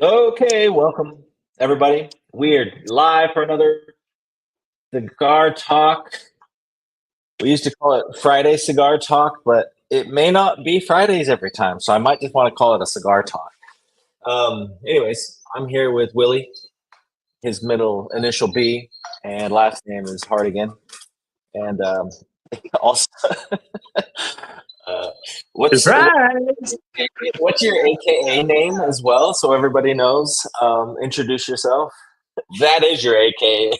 Okay, welcome everybody. We're live for another Cigar Talk. We used to call it Friday Cigar Talk, but it may not be Fridays every time, so I might just want to call it a Cigar Talk. Anyways, I'm here with Willie. His middle initial B and last name is Hardigan. And also, uh, what's Surprise! what's your AKA name as well, so everybody knows? Introduce yourself. That is your AKA.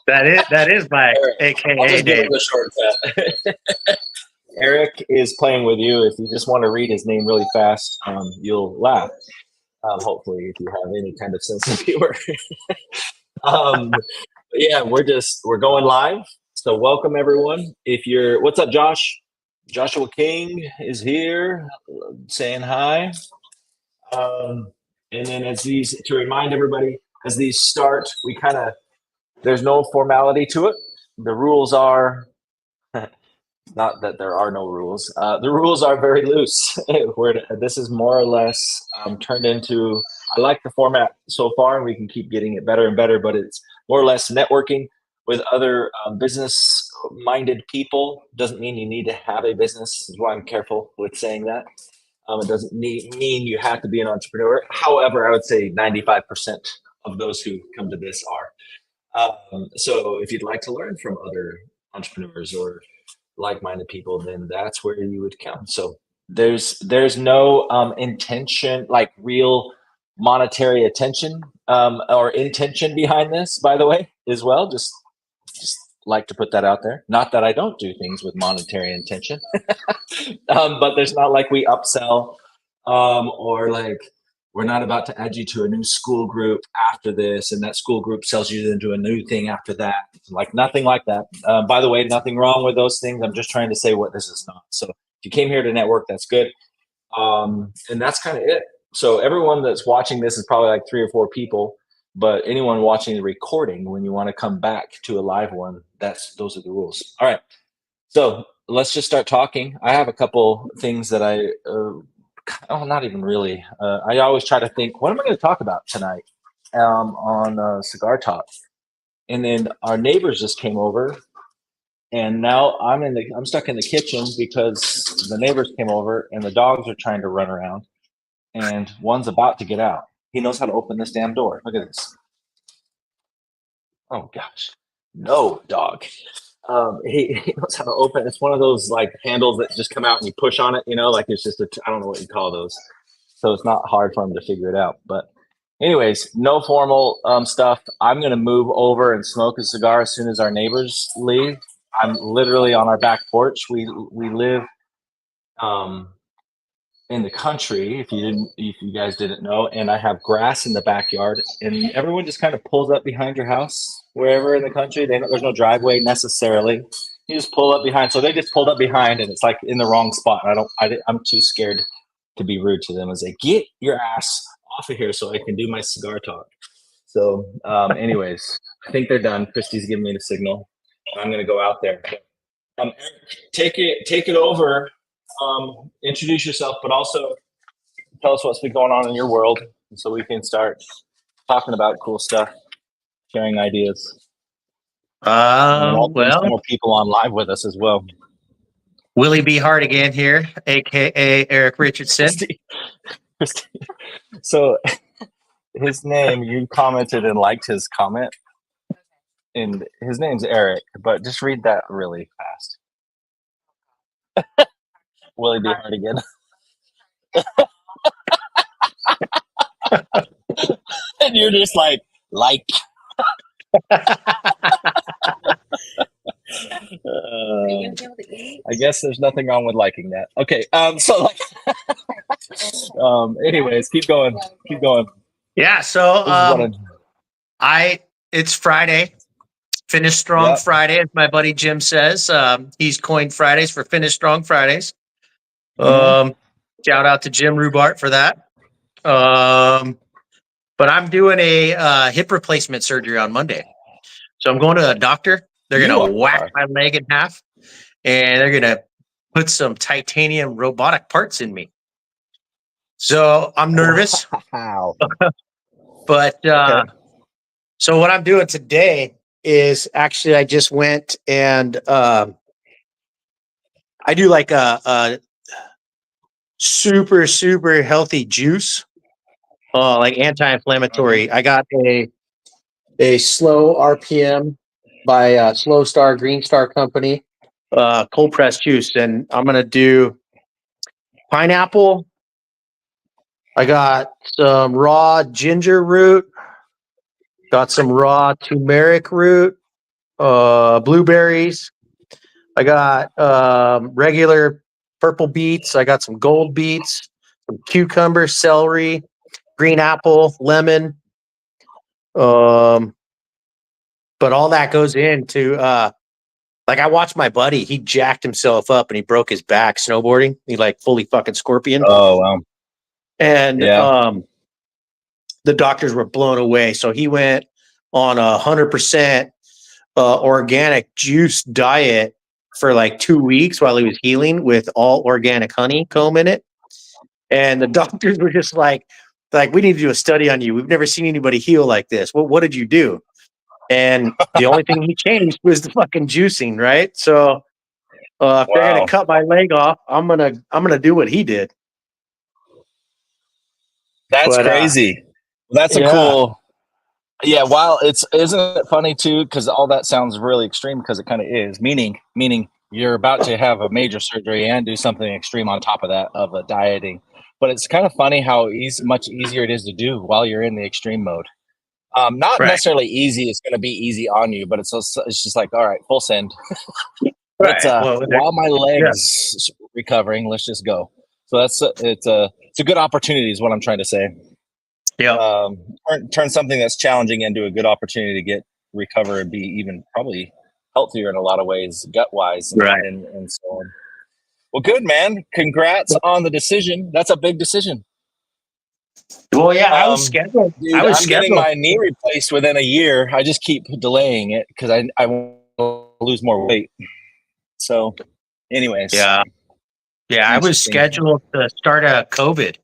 That is my Eric. I'll AKA just give him name. the shortcut. Eric is playing with you. If you just want to read his name really fast, you'll laugh. Hopefully, if you have any kind of sense of humor. um, yeah, we're going live. So welcome everyone. If you're, what's up, Josh? Joshua King is here, saying hi. Um, and then as these to remind everybody, as these start, we kind of there's no formality to it. The rules are not that there are no rules. The rules are very loose. This is more or less turned into. I like the format so far, and we can keep getting it better and better. But it's more or less networking with other business-minded people. Doesn't mean you need to have a business. Is why I'm careful with saying that. It doesn't mean you have to be an entrepreneur. However, I would say 95% of those who come to this are. So if you'd like to learn from other entrepreneurs or like-minded people, then that's where you would come. So there's no intention, like real monetary attention or intention behind this, by the way, as well. Just like to put that out there. Not that I don't do things with monetary intention, but there's not like we upsell or like we're not about to add you to a new school group after this, and that school group sells you into a new thing after that. Like nothing like that. By the way, nothing wrong with those things. I'm just trying to say what this is not. So if you came here to network, that's good. And that's kind of it. So everyone that's watching this is probably like 3 or 4 people, but anyone watching the recording, when you want to come back to a live one, those are the rules. All right. So let's just start talking. I have a couple things that not even really. I always try to think, what am I going to talk about tonight on Cigar Talk? And then our neighbors just came over, and now I'm stuck in the kitchen because the neighbors came over and the dogs are trying to run around, and one's about to get out. He knows how to open this damn door. Look at this. Oh gosh, no dog. He knows how to open. It's one of those like handles that just come out and you push on it. Like it's just I don't know what you call those. So it's not hard for him to figure it out. But anyways, no formal stuff. I'm gonna move over and smoke a cigar as soon as our neighbors leave. I'm literally on our back porch. We live um, in the country. If you guys didn't know, and I have grass in the backyard, and everyone just kind of pulls up behind your house wherever in the country. There's no driveway necessarily. You just pull up behind. So they just pulled up behind, and it's like in the wrong spot. I'm too scared to be rude to them and say, "Get your ass off of here," so I can do my cigar talk. So, anyways, I think they're done. Christy's giving me the signal. I'm gonna go out there. Take it over. Introduce yourself, but also tell us what's been going on in your world, so we can start talking about cool stuff, sharing ideas, and welcome some Well, more people on live with us as well. Willie B. Hardigan here, aka Eric Richardson. Christy. So his name, you commented and liked his comment, and his name's Eric, but just read that really fast. Willie B. Hardigan. And you're just like. I guess there's nothing wrong with liking that. Okay, so anyways, keep going. Yeah, so This is what it's Friday. Finish Strong Yep. Friday, as my buddy Jim says. He's coined Fridays for Finish Strong Fridays. Shout out to Jim Rubart for that. But I'm doing a hip replacement surgery on Monday. So I'm going to a doctor. They're going to whack my leg in half, and they're going to put some titanium robotic parts in me. So I'm nervous, Wow. but Okay. so what I'm doing today is actually I just went and I do like a super healthy juice, like anti-inflammatory. I got a slow RPM by Slow Star Green Star Company, cold pressed juice, and I'm gonna do pineapple. I got some raw ginger root, got some raw turmeric root, blueberries. I got regular purple beets. I got some gold beets, some cucumber, celery, green apple, lemon. But all that goes into like I watched my buddy, he jacked himself up and he broke his back snowboarding. He like fully fucking scorpion. Oh wow. And Yeah. the doctors were blown away. So he went on 100% organic juice diet for like 2 weeks while he was healing with all organic honeycomb in it. And the doctors were just like, we need to do a study on you. We've never seen anybody heal like this. What did you do? And the only thing he changed was the fucking juicing, right? So if they're gonna Wow. cut my leg off, I'm gonna do what he did. That's But crazy. That's a yeah, cool. Yeah. While isn't it funny too? Because all that sounds really extreme. Because it kind of is. Meaning you're about to have a major surgery and do something extreme on top of that of a dieting. But it's kind of funny how much easier it is to do while you're in the extreme mode. Not right, necessarily easy. It's going to be easy on you, but it's just like, all right, full send. Let's right. Well, while my yeah, legs recovering, let's just go. So it's a good opportunity is what I'm trying to say. yeah, Turn something that's challenging into a good opportunity to get recover and be even probably healthier in a lot of ways, gut wise, right. and so on. Well, good man. Congrats on the decision. That's a big decision. Well, yeah, I was Um, scheduled. I dude, was I'm getting scheduled. my knee replaced within a year. I just keep delaying it because I want to lose more weight. So, anyways, Yeah, yeah, I was interesting. scheduled to start a COVID,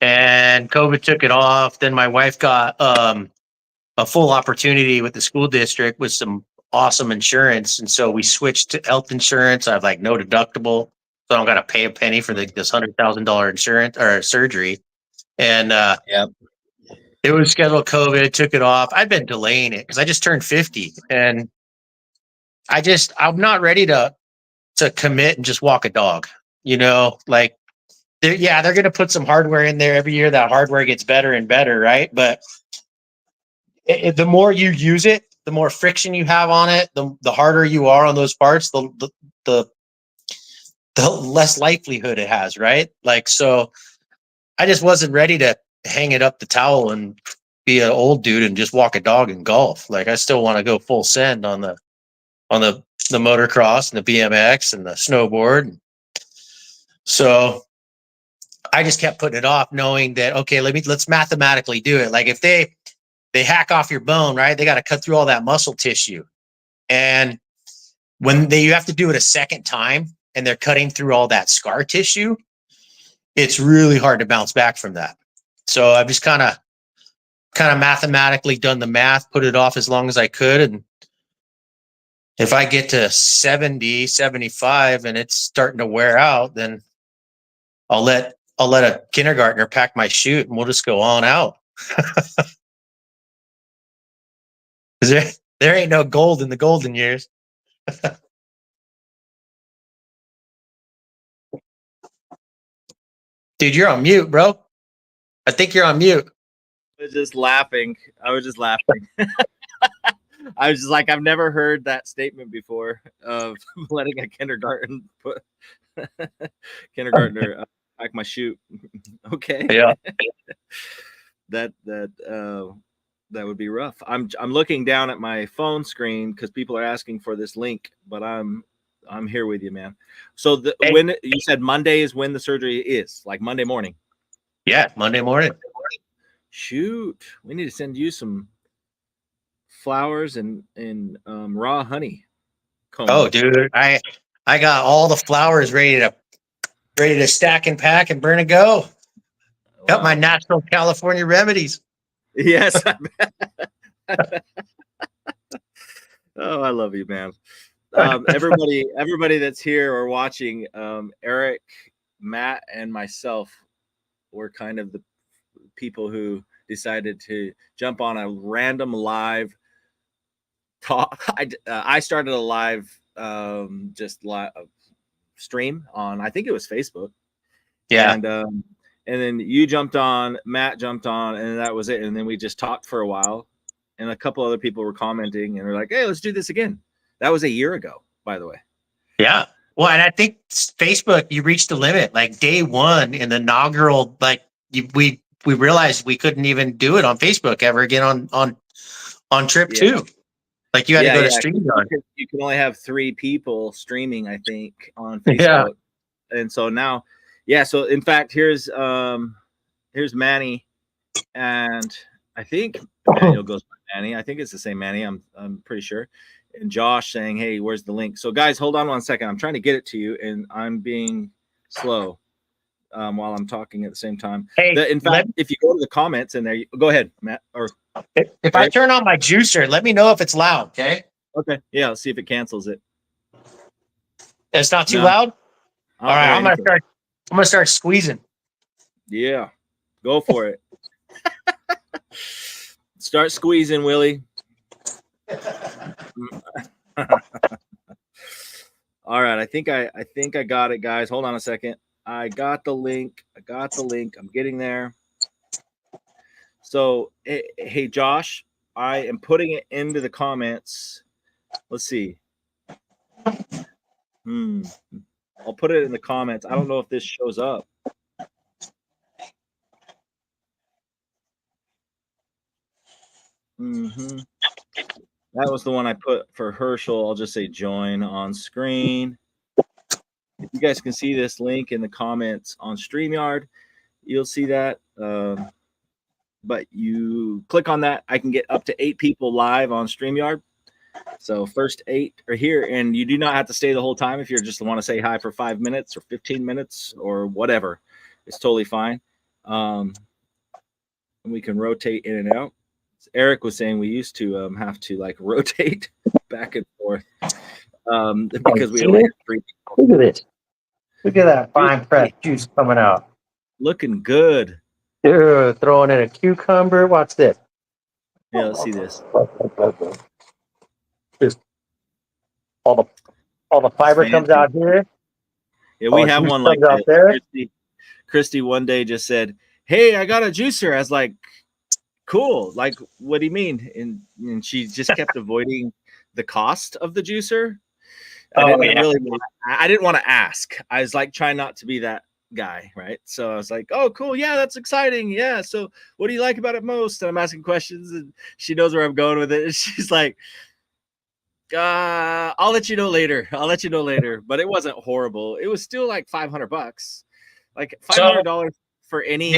and COVID took it off. Then my wife got a full opportunity with the school district with some awesome insurance, and so we switched to health insurance. I have like no deductible, so I don't got to pay a penny for this $100,000 insurance or surgery. And Yeah. it was scheduled COVID, took it off. I've been delaying it because I just turned 50, and I'm not ready to commit and just walk a dog. You know, like they're going to put some hardware in there every year. That hardware gets better and better, right? But the more you use it, the more friction you have on it, the harder you are on those parts, the less likelihood it has, right? Like, so I just wasn't ready to hang it up the towel and be an old dude and just walk a dog and golf. Like, I still want to go full send on the motocross and the BMX and the snowboard. So I just kept putting it off, knowing that, okay, let's mathematically do it. Like, if they hack off your bone, right? They got to cut through all that muscle tissue. And when you have to do it a second time and they're cutting through all that scar tissue, it's really hard to bounce back from that. So I've just kind of mathematically done the math, put it off as long as I could. And if I get to 70, 75 and it's starting to wear out, then I'll let a kindergartner pack my chute and we'll just go on out. There ain't no gold in the golden years. Dude, you're on mute, bro. I think you're on mute. I was just laughing. I was just like, I've never heard that statement before of letting a kindergartner pack my chute. Okay. Yeah. that would be rough. I'm looking down at my phone screen because people are asking for this link, but I'm here with you, man. So when you said Monday is when the surgery is, like Monday morning. Yeah, Monday morning. Shoot, we need to send you some flowers and raw honey comb. Oh, dude, I got all the flowers ready to stack and pack and burn and go. Got my natural California remedies. Yes. Oh, I love you, man. Everybody that's here or watching, Eric, Matt, and myself were kind of the people who decided to jump on a random live talk. I started a live stream on, I think it was Facebook. Yeah. And then you jumped on, Matt jumped on, and that was it. And then we just talked for a while, and a couple other people were commenting, and they're like, "Hey, let's do this again." That was a year ago, by the way. Yeah. Well, and I think Facebook, you reached the limit. Like day one in the inaugural, like we realized we couldn't even do it on Facebook ever again on trip two. Like you had to go to StreamYard. You can only have 3 people streaming, I think, on Facebook. Yeah. And so now, so in fact, here's Manny, and I think Emmanuel goes by Manny. I think it's the same Manny. I'm pretty sure. And Josh saying, "Hey, where's the link?" So guys, hold on 1 second. I'm trying to get it to you, and I'm being slow while I'm talking at the same time. Hey, in fact, if you go to the comments in there, go ahead, Matt. Or if I turn on my juicer, let me know if it's loud. Okay. Okay. Yeah. Let's see if it cancels it. It's not too loud. All right. I'm gonna start squeezing. Yeah. Go for it. Start squeezing, Willie. All right, I think I got it, guys. Hold on a second. I got the link. I'm getting there. So, hey, Josh, I am putting it into the comments. Let's see. I'll put it in the comments. I don't know if this shows up. That was the one I put for Herschel. I'll just say join on screen. If you guys can see this link in the comments on StreamYard, you'll see that. But you click on that, I can get up to 8 people live on StreamYard. So first 8 are here, and you do not have to stay the whole time if you just want to say hi for 5 minutes or 15 minutes or whatever. It's totally fine. And we can rotate in and out. Eric was saying we used to have to like rotate back and forth because we only had 3 people. Look at it. Look at that fine fresh juice coming out. Looking good. Dude, throwing in a cucumber. Watch this. Yeah, let's see this. Just all the fiber comes out here. Yeah, we have one like that. There. Christy one day just said, "Hey, I got a juicer." I was like, "Cool. Like, what do you mean?" And she just kept avoiding the cost of the juicer. I didn't want to ask. I was like trying not to be that guy, right? So I was like, "Oh, cool. Yeah, that's exciting. Yeah. So what do you like about it most?" And I'm asking questions, and she knows where I'm going with it. And she's like, I'll let you know later. But it wasn't horrible. It was still like $500. Like $500 for any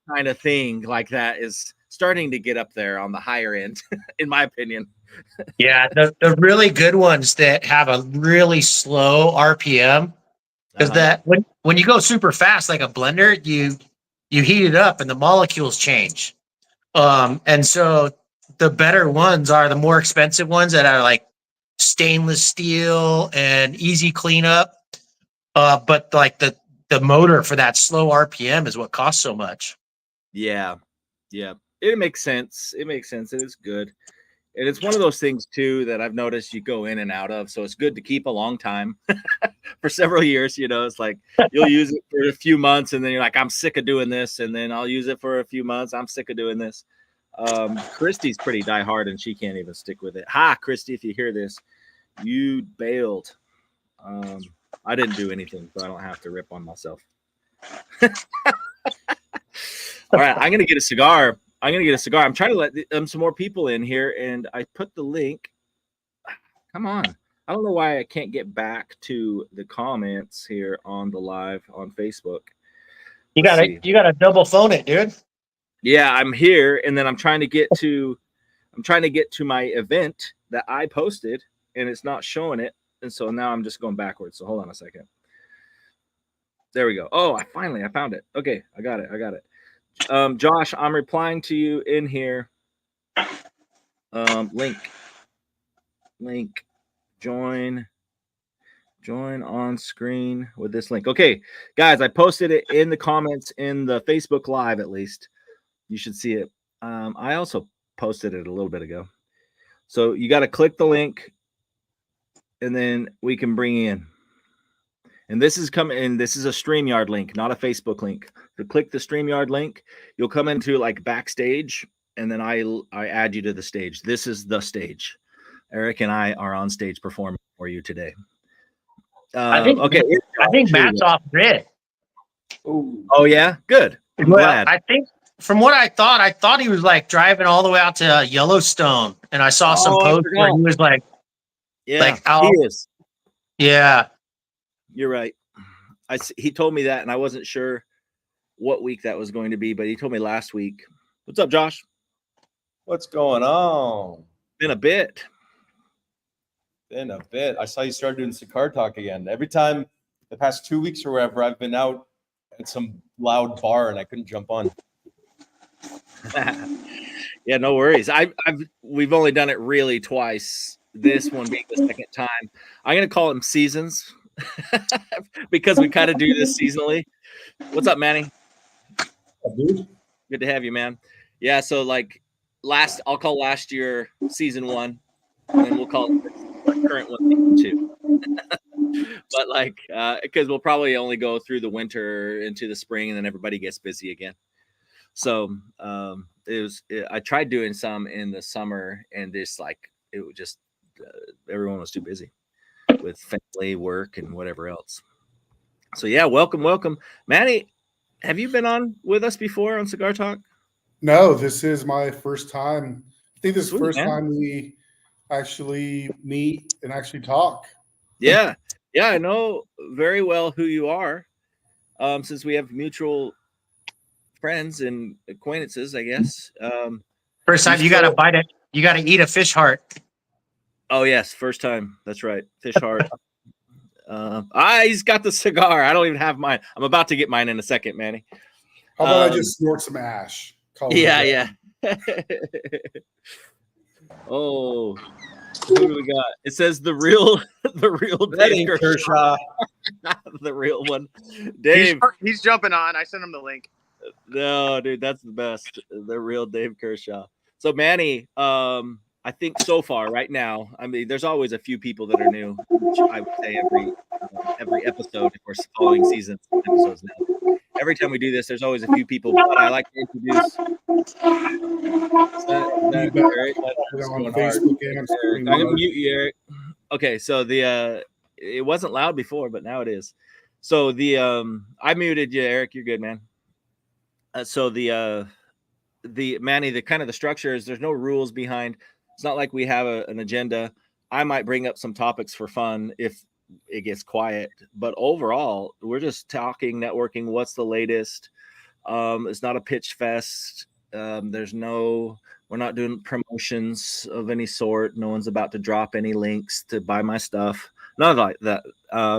kind of thing like that is starting to get up there on the higher end, in my opinion. Yeah, the really good ones that have a really slow RPM, because that when you go super fast like a blender, you heat it up and the molecules change. And so the better ones are the more expensive ones that are like stainless steel and easy cleanup. But like the motor for that slow RPM is what costs so much. Yeah. It makes sense. It is good. And it's one of those things too that I've noticed you go in and out of. So it's good to keep a long time for several years. You know, it's like you'll use it for a few months and then you're like, I'm sick of doing this. And then I'll use it for a few months. I'm sick of doing this. Christy's pretty diehard and she can't even stick with it. Hi, Christy, if you hear this, you bailed. I didn't do anything, so I don't have to rip on myself. All right, I'm gonna get a cigar. I'm trying to let some more people in here, and I put the link. Come on. I don't know why I can't get back to the comments here on the live on Facebook. You gotta double phone it, dude. Yeah, I'm here, and then I'm trying to get to my event that I posted, and it's not showing it, and so now I'm just going backwards. So hold on a second. There we go. Oh, I found it. Okay, I got it. Josh, I'm replying to you in here. Link, join on screen with this link. Okay, guys, I posted it in the comments in the Facebook Live. At least you should see it. I also posted it a little bit ago. So you got to click the link, and then we can bring you in. And this is coming in. This is a StreamYard link, not a Facebook link. So click the StreamYard link. You'll come into like backstage, and then I add you to the stage. This is the stage. Eric and I are on stage performing for you today. I think Matt's off grid. Oh yeah, good. I'm glad. I think from what I thought he was like driving all the way out to Yellowstone, and I saw some posts where he was like, he is. Yeah, you're right. He told me that, and I wasn't sure what week that was going to be, but he told me last week. What's up, Josh? What's going on? Been a bit. I saw you started doing Cigar Talk again. Every time the past 2 weeks or whatever, I've been out at some loud bar and I couldn't jump on. Yeah, no worries. We've only done it really twice. This one being the second time. I'm gonna call them seasons because we kind of do this seasonally. What's up, Manny? Dude. Good to have you, man. Yeah, so like I'll call last year season 1, and then we'll call it the current one season 2. But like because we'll probably only go through the winter into the spring, and then everybody gets busy again. So I tried doing some in the summer, and it was just everyone was too busy with family, work, and whatever else. So yeah, welcome, Manny. Have you been on with us before on Cigar Talk? No, this is my first time. I think this is the first man. time we actually meet and actually talk. Yeah, I know very well who you are, since we have mutual friends and acquaintances, I guess. First time you got to bite it. You got to eat a fish heart. Oh yes, first time. That's right, fish heart. He's got the cigar. I don't even have mine. I'm about to get mine in a second, Manny. How about I just snort some ash? Yeah. Oh, who do we got? It says the real Dave Kershaw. The real one. Dave. He's jumping on. I sent him the link. No, dude, that's the best. The real Dave Kershaw. So Manny, I think so far right now, I mean, there's always a few people that are new, which I would say every episode, if we're following seasons episodes now. Every time we do this, there's always a few people, but I like to introduce. Eric? On Facebook and I'm gonna mute you, Eric. Okay, so it wasn't loud before, but now it is. So I muted you, Eric. You're good, man. So the Manny, the kind of the structure is there's no rules behind. It's not like we have an agenda. I might bring up some topics for fun if it gets quiet, but overall, we're just talking, networking. What's the latest? It's not a pitch fest. We're not doing promotions of any sort. No one's about to drop any links to buy my stuff. None like that.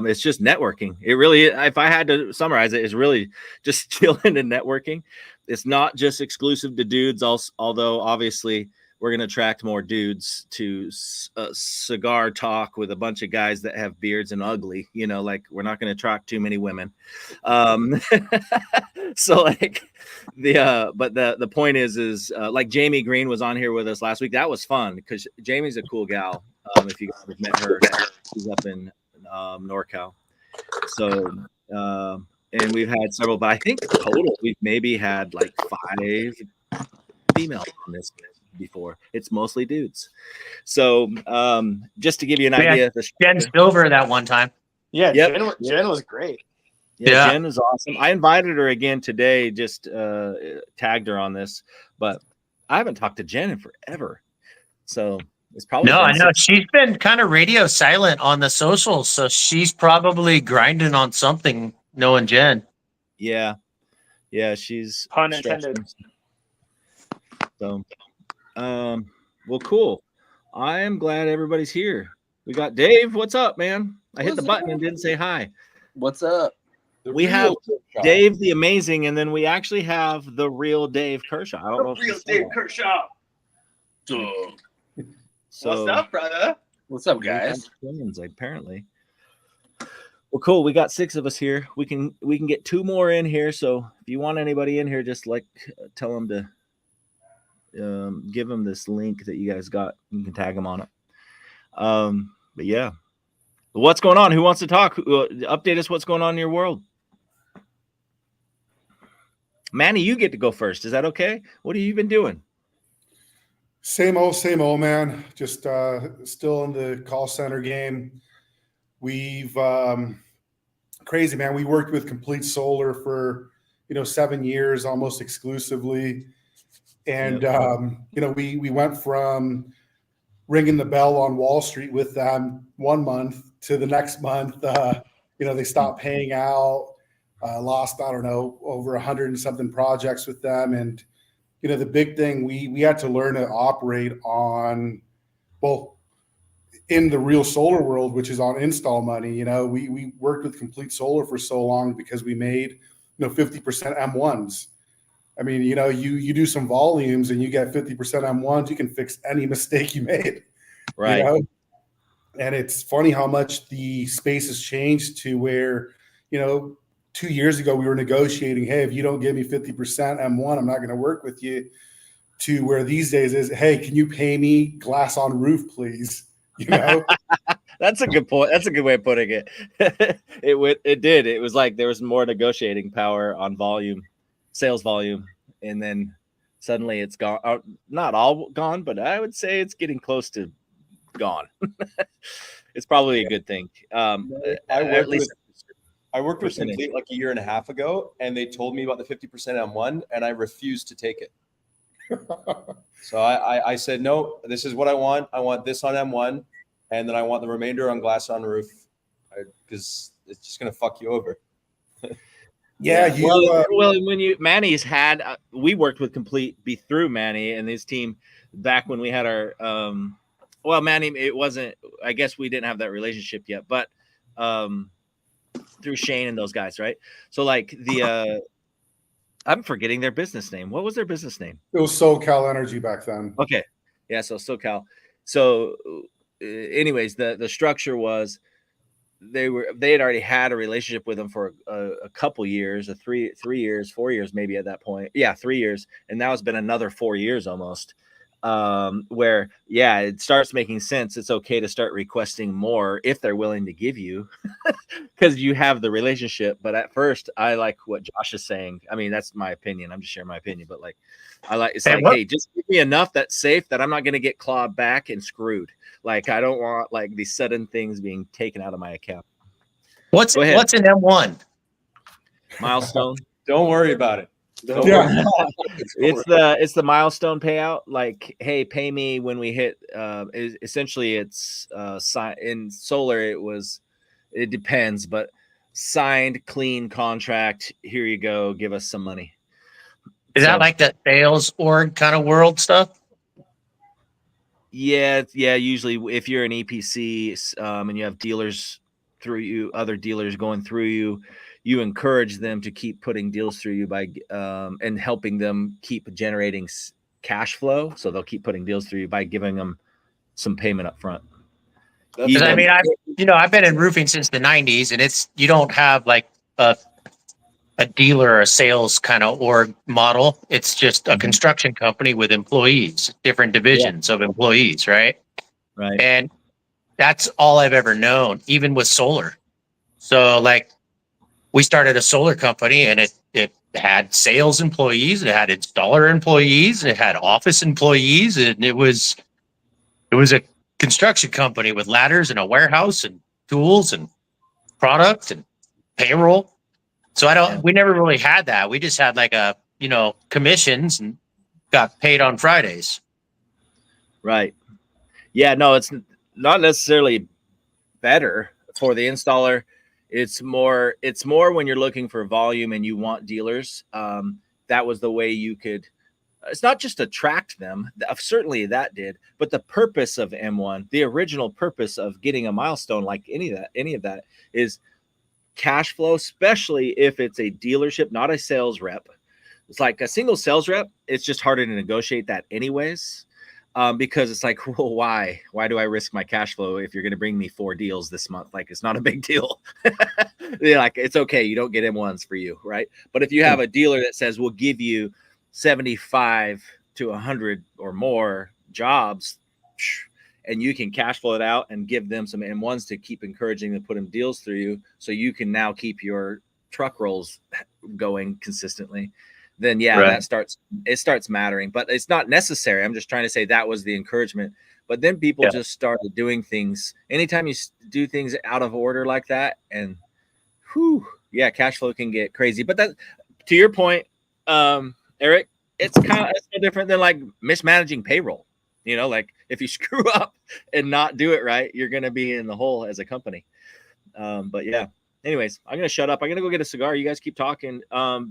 It's just networking. It really, if I had to summarize it, is really just chilling and networking. It's not just exclusive to dudes, although obviously we're going to attract more dudes to Cigar Talk with a bunch of guys that have beards and ugly, like we're not going to attract too many women. So like but the point is like Jamie Green was on here with us last week. That was fun because Jamie's a cool gal. If you guys have met her, she's up in NorCal. So, and we've had several, but I think total we've maybe had like 5 females on this before. It's mostly dudes. So just to give you an idea, Jen Silver that one time. Yeah, Jen was great. Yeah, Jen is awesome. I invited her again today, just tagged her on this, but I haven't talked to Jen in forever. So it's probably I know she's been kind of radio silent on the socials, so she's probably grinding on something. Knowing Jen, yeah, she's pun intended. So, well, cool. I am glad everybody's here. We got Dave. What's up, man? I hit the button and didn't say hi. What's up? We have Dave the Amazing, and then we actually have the real Dave Kershaw. I don't know if Real Dave Kershaw. So, What's up, brother? What's up, we have guys? twins, apparently. Well, cool. We got 6 of us here. We can get 2 more in here. So if you want anybody in here, just like tell them to give them this link that you guys got. You can tag them on it. But yeah, what's going on? Who wants to talk? Update us. What's going on in your world? Manny, you get to go first. Is that okay? What have you been doing? Same old, man. Just still in the call center game. We've crazy, man. We worked with Complete Solar for 7 years, almost exclusively, and we went from ringing the bell on Wall Street with them 1 month to the next month. They stopped paying out. Lost, I don't know, over 100 and something projects with them, and the big thing we had to learn to operate on, well, in the real solar world, which is on install money. We worked with Complete Solar for so long because we made 50% M1s. I mean, you do some volumes and you get 50% M1s, you can fix any mistake you made. Right. And it's funny how much the space has changed to where, 2 years ago we were negotiating, hey, if you don't give me 50% M1, I'm not going to work with you, to where these days is, hey, can you pay me glass on roof, please? That's a good point. That's a good way of putting it. It did. It was like there was more negotiating power on volume, sales volume, and then suddenly it's gone. Not all gone, but I would say it's getting close to gone. It's probably a good thing. I worked with Complete like a year and a half ago, and they told me about the 50% M1, and I refused to take it. So I said, no, this is what I want. I want this on M1, and then I want the remainder on glass on roof, because it's just going to fuck you over. Yeah. Well, when Manny's had, we worked with Complete through Manny and his team back when we had our, Manny, it wasn't, I guess we didn't have that relationship yet, but through Shane and those guys, right? So like I'm forgetting their business name. What was their business name? It was SoCal Energy back then. Okay. Yeah. So SoCal. So anyways, the structure was they had already had a relationship with them for a couple years, 3 years, 4 years, maybe at that point. Yeah. 3 years. And now it's been another 4 years almost. Where it starts making sense. It's okay to start requesting more if they're willing to give you, because you have the relationship. But at first, I like what Josh is saying. I mean, that's my opinion. I'm just sharing my opinion. But like, hey, just give me enough that's safe that I'm not going to get clawed back and screwed. Like, I don't want like these sudden things being taken out of my account. What's an M1 milestone? Don't worry about it. Yeah. It's the milestone payout. Like, hey, pay me when we hit. Essentially, it's in solar. It depends, but signed, clean contract. Here you go. Give us some money. Is that like that sales org kind of world stuff? Yeah. Usually, if you're an EPC and you have dealers through you, other dealers going through you, you encourage them to keep putting deals through you by and helping them keep generating cash flow. So they'll keep putting deals through you by giving them some payment up front. Because I mean, I've been in roofing since the 90s, and you don't have like a dealer or a sales kind of org model. It's just a construction company with employees, different divisions of employees, right? Right. And that's all I've ever known, even with solar. So like, we started a solar company, and it had sales employees, it had installer employees, it had office employees, and it was a construction company with ladders and a warehouse and tools and product and payroll. So we never really had that. We just had like commissions and got paid on Fridays. Right. Yeah, no, it's not necessarily better for the installer. It's more when you're looking for volume and you want dealers. That was the way you could. It's not just attract them. Certainly that did, but the purpose of M1, the original purpose of getting a milestone like any of that is cash flow, especially if it's a dealership, not a sales rep. It's like a single sales rep. It's just harder to negotiate that anyways, because it's like, well, why do I risk my cash flow if you're going to bring me 4 deals this month? Like, it's not a big deal. They're like, it's okay. You don't get M1s for you. Right. But if you have a dealer that says, we'll give you 75 to 100 or more jobs, and you can cash flow it out and give them some M1s to keep encouraging to put them deals through you, so you can now keep your truck rolls going consistently, then that starts mattering. But it's not necessary. I'm just trying to say that was the encouragement. But then people just started doing things. Anytime you do things out of order like that, and cash flow can get crazy. But that, to your point, Eric, it's no different than like mismanaging payroll. You know, like if you screw up and not do it right, you're going to be in the hole as a company. But yeah, anyways, I'm going to shut up. I'm going to go get a cigar. You guys keep talking.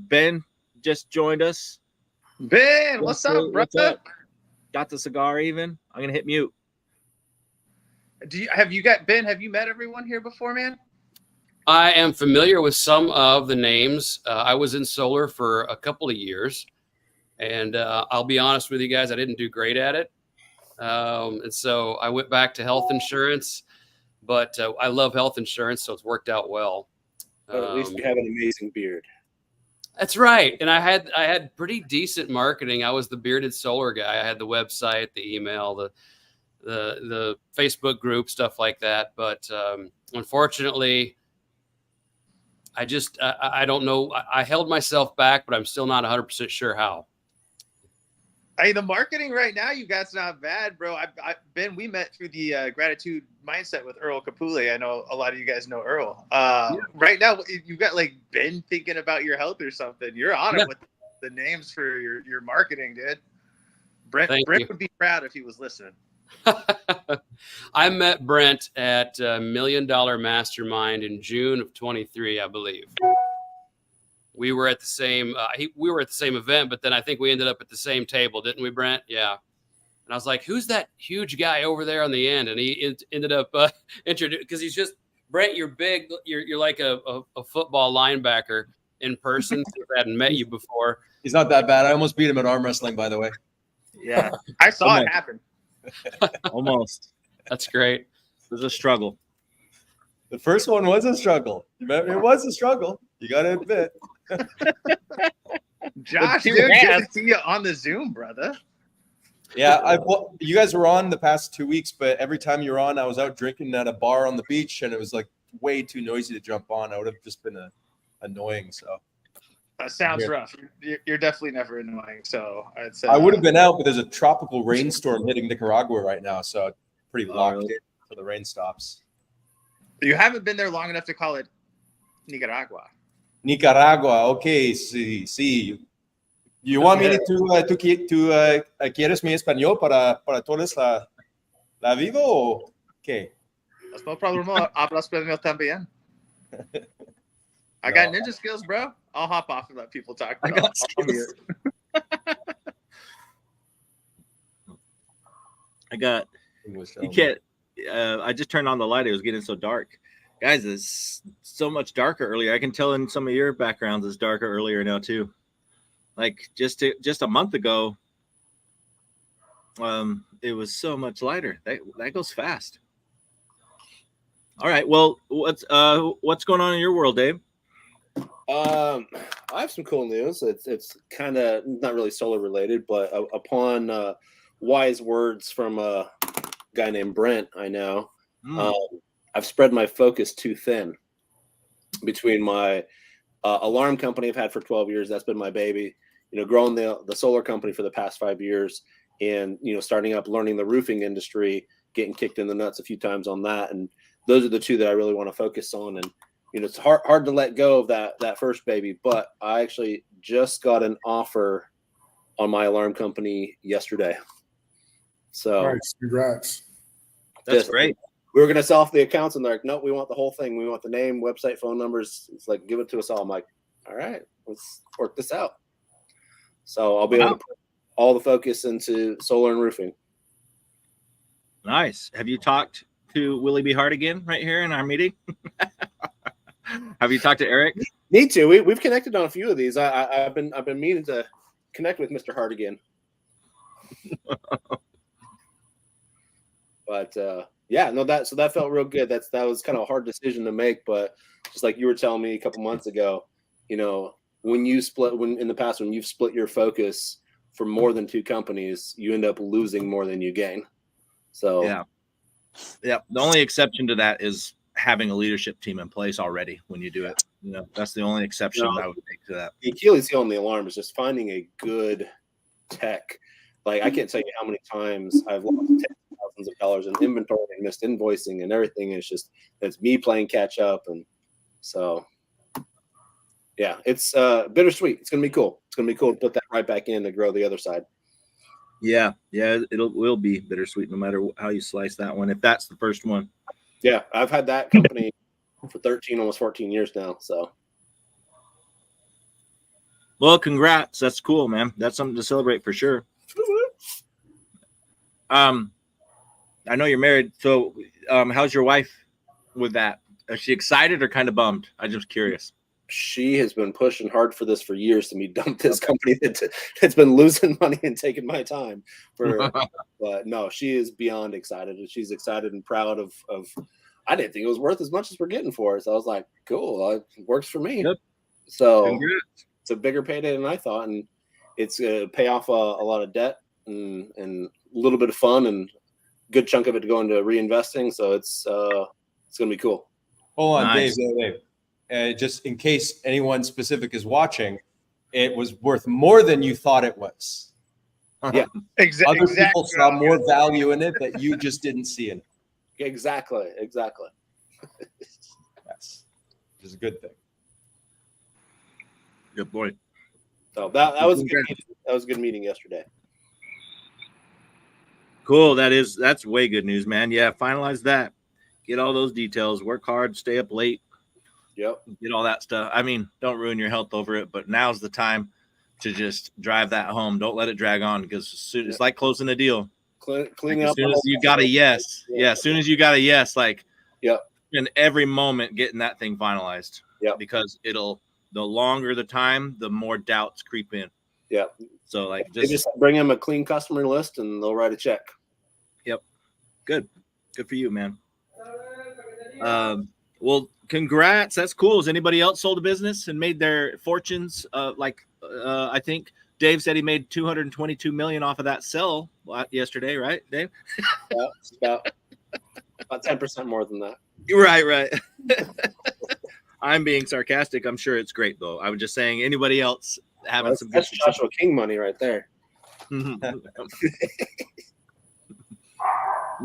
Ben just joined us. Ben, what's up, brother? What's up? Got the cigar even? I'm going to hit mute. Have you met everyone here before, man? I am familiar with some of the names. I was in solar for a couple of years, and I'll be honest with you guys, I didn't do great at it. And so I went back to health insurance, but I love health insurance, so it's worked out well. But at least you have an amazing beard. That's right. And I had pretty decent marketing. I was the bearded solar guy. I had the website, the email, the Facebook group, stuff like that. But unfortunately, I don't know. I held myself back, but I'm still not 100% sure how. Hey, the marketing right now, you guys, not bad, bro. Ben, we met through the Gratitude Mindset with Earl Capule. I know a lot of you guys know Earl. Right now, you've got like Ben thinking about your health or something. You're on it with the names for your marketing, dude. Brent would be proud if he was listening. I met Brent at $1 Million Mastermind in June of 23, I believe. We were at the same event, but then I think we ended up at the same table, didn't we, Brent? Yeah. And I was like, who's that huge guy over there on the end? And he ended up introduced, because he's just, Brent, you're big. You're like a football linebacker in person. I hadn't met you before. He's not that bad. I almost beat him at arm wrestling, by the way. Yeah. I saw it happen. Almost. That's great. It was a struggle. The first one was a struggle. It was a struggle. You got to admit. Josh, dude, good to see you on the Zoom, brother. Yeah, you guys were on the past 2 weeks, but every time you were on, I was out drinking at a bar on the beach, and it was like way too noisy to jump on. I would have just been annoying. So that sounds rough. You're definitely never annoying. So I'd say I would have been out, but there's a tropical rainstorm hitting Nicaragua right now, so pretty locked in until the rain stops. You haven't been there long enough to call it Nicaragua. Nicaragua, okay, sí. You want me to quieres mi español para todos la vivo o qué? That's no problem. Habla español también. I got ninja skills, bro. I'll hop off and let people talk. I got skills. You can't. I just turned on the light. It was getting so dark. Guys, it's so much darker earlier. I can tell in some of your backgrounds it's darker earlier now too. Like just a month ago, it was so much lighter. That goes fast. All right. Well, what's going on in your world, Dave? I have some cool news. It's kind of not really solar related, but upon wise words from a guy named Brent, I know. I've spread my focus too thin between my alarm company I've had for 12 years. That's been my baby. Growing the solar company for the past 5 years, and starting up, learning the roofing industry, getting kicked in the nuts a few times on that. And those are the two that I really want to focus on. And it's hard to let go of that first baby. But I actually just got an offer on my alarm company yesterday. So Nice. Congrats. That's great. We were going to sell off the accounts, and they're like, nope, we want the whole thing. We want the name, website, phone numbers. It's like, give it to us all. I'm like, all right, let's work this out. So I'll be able to put all the focus into solar and roofing. Nice. Have you talked to Willie B. Hart again right here in our meeting? Have you talked to Eric? Need to. We've connected on a few of these. I've been meaning to connect with Mr. Hart again. But yeah, no, that felt real good. That was kind of a hard decision to make, but just like you were telling me a couple months ago, you know, when in the past when you've split your focus for more than two companies, you end up losing more than you gain. So yeah. The only exception to that is having a leadership team in place already when you do it. You know, that's the only exception I would make to that. The Achilles heel on the alarm is just finding a good tech. Like, I can't tell you how many times I've lost thousands of dollars in inventory and missed invoicing and everything. It's me playing catch up. And so, yeah, it's bittersweet. It's going to be cool. It's going to be cool to put that right back in to grow the other side. Yeah. It will be bittersweet no matter how you slice that one, if that's the first one. Yeah. I've had that company for 13, almost 14 years now. So. Well, congrats. That's cool, man. That's something to celebrate for sure. I know you're married, so how's your wife with that? Is she excited or kind of bummed? I'm just curious. She has been pushing hard for this for years to me dump this company that's been losing money and taking my time but no, she is beyond excited. She's excited and proud of I didn't think it was worth as much as we're getting for it. So I was like, cool, it works for me. Yep. So Congrats. It's a bigger payday than I thought, and it's pay off a lot of debt and a little bit of fun and good chunk of it to go into reinvesting. So it's gonna be cool. Hold on, Nice. Dave. Just in case anyone specific is watching, it was worth more than you thought it was. Yeah, Other people saw more value in it that you just didn't see in it. Exactly. Yes, which is a good thing. Good boy. So that was a good meeting. That was a good meeting yesterday. Cool. That's way good news, man. Yeah, finalize that. Get all those details. Work hard. Stay up late. Yep. Get all that stuff. I mean, don't ruin your health over it, but now's the time to just drive that home. Don't let it drag on, because it's like closing a deal. Cleaning As up. soon as you got a yes. Yeah. As soon as you got a yes, like, yep. In every moment getting that thing finalized. Yep. Because the longer the time, the more doubts creep in. Yeah. So like just bring them a clean customer list and they'll write a check. Yep. Good for you, man. Well, congrats. That's cool. Has anybody else sold a business and made their fortunes? I think Dave said he made $222 million off of that sell yesterday, right, Dave? Yeah, it's about 10% more than that. Right. I'm being sarcastic. I'm sure it's great, though. I was just saying, anybody else having some good that's Joshua King money right there. You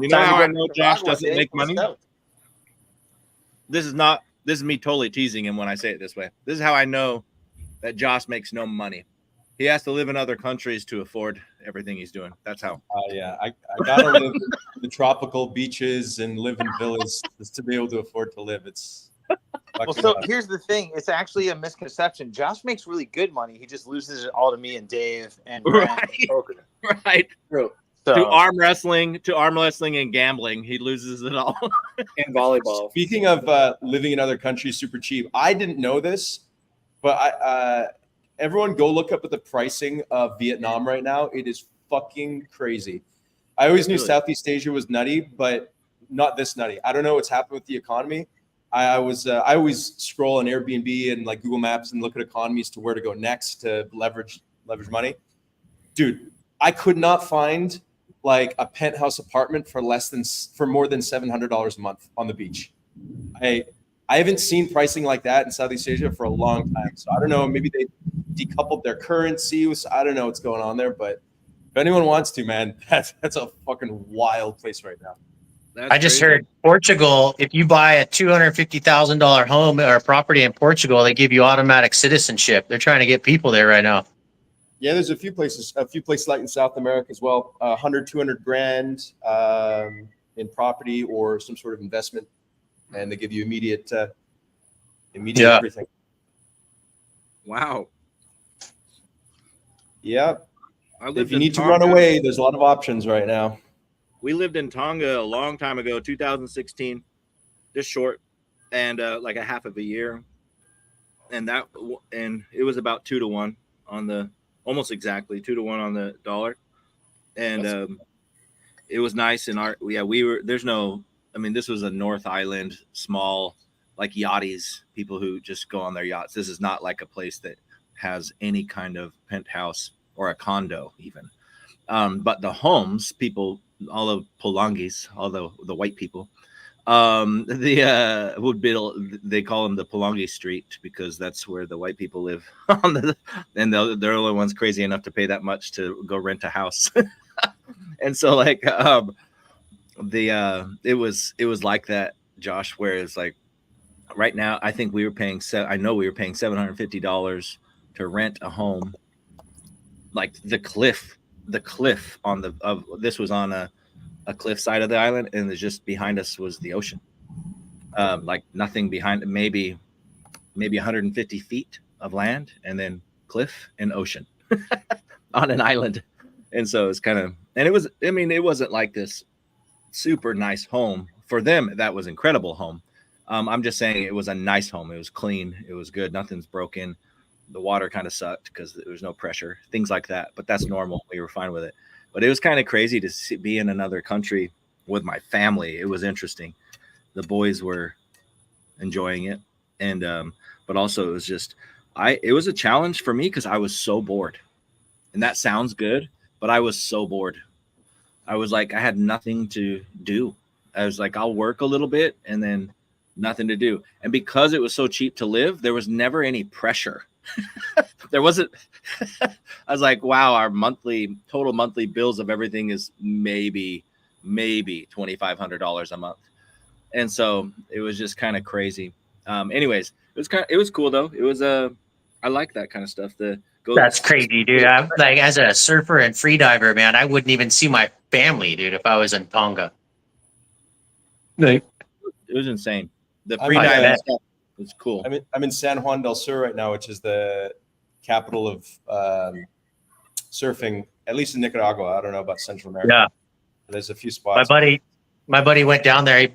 know how I know Josh doesn't make money? This is me totally teasing him when I say it this way. This is how I know that Josh makes no money. He has to live in other countries to afford everything he's doing. That's how. Yeah, I gotta live in the tropical beaches and live in villas just to be able to afford to live. It's well, so here's the thing. It's actually a misconception. Josh makes really good money. He just loses it all to me and Dave and Brent and poker. Right. True. So, to arm wrestling and gambling, he loses it all. And volleyball. Speaking of living in other countries super cheap, I didn't know this, but everyone go look up at the pricing of Vietnam right now. It is fucking crazy. I always knew Southeast Asia was nutty, but not this nutty. I don't know what's happened with the economy. I always scroll on Airbnb and like Google Maps and look at economies to where to go next to leverage money. Dude, I could not find like a penthouse apartment for more than $700 a month on the beach. I haven't seen pricing like that in Southeast Asia for a long time. So I don't know, maybe they decoupled their currency. I don't know what's going on there, but if anyone wants to, man, that's a fucking wild place right now. I just heard Portugal, if you buy a $250,000 home or property in Portugal, they give you automatic citizenship. They're trying to get people there right now. Yeah, there's a few places like in South America as well. 100, 200 grand in property or some sort of investment, and they give you immediate everything. Wow. Yeah. If you need to run away, there's a lot of options right now. We lived in Tonga a long time ago, 2016, just short. and like a half of a year, and it was about 2-1 on the, almost exactly 2-1 on the dollar, and it was nice. And this was a North Island, small, like yachties, people who just go on their yachts. This is not like a place that has any kind of penthouse or a condo even. But the homes, people, all the Polangis, all the white people, they call them the Polangi Street because that's where the white people live. And they're the only ones crazy enough to pay that much to go rent a house. And so like it was like that, Josh, where it's like right now I think we were paying $750 to rent a home, like the cliff on this was on a cliff side of the island, and just behind us was the ocean. Like nothing behind, maybe 150 feet of land, and then cliff and ocean on an island. And so it's kind of, and it wasn't like this super nice home for them. That was incredible home. I'm just saying it was a nice home. It was clean. It was good. Nothing's broken. The water kind of sucked because there was no pressure, things like that. But that's normal. We were fine with it. But it was kind of crazy to be in another country with my family. It was interesting. The boys were enjoying it. And, but also it was just, it was a challenge for me because I was so bored. And that sounds good, but I was so bored. I was like, I had nothing to do. I was like, I'll work a little bit and then nothing to do. And because it was so cheap to live, there was never any pressure. There wasn't. I was like, wow, our total monthly bills of everything is maybe $2,500 a month. And so it was just kind of crazy. Anyways, it was cool though. It was I like that kind of stuff. That's crazy, dude. I'm like, as a surfer and freediver, man, I wouldn't even see my family, dude, if I was in Tonga. It was insane. The freediving stuff was cool. I'm in San Juan del Sur right now, which is the capital of surfing, at least in Nicaragua. I don't know about Central America. Yeah, there's a few spots. My buddy went down there. He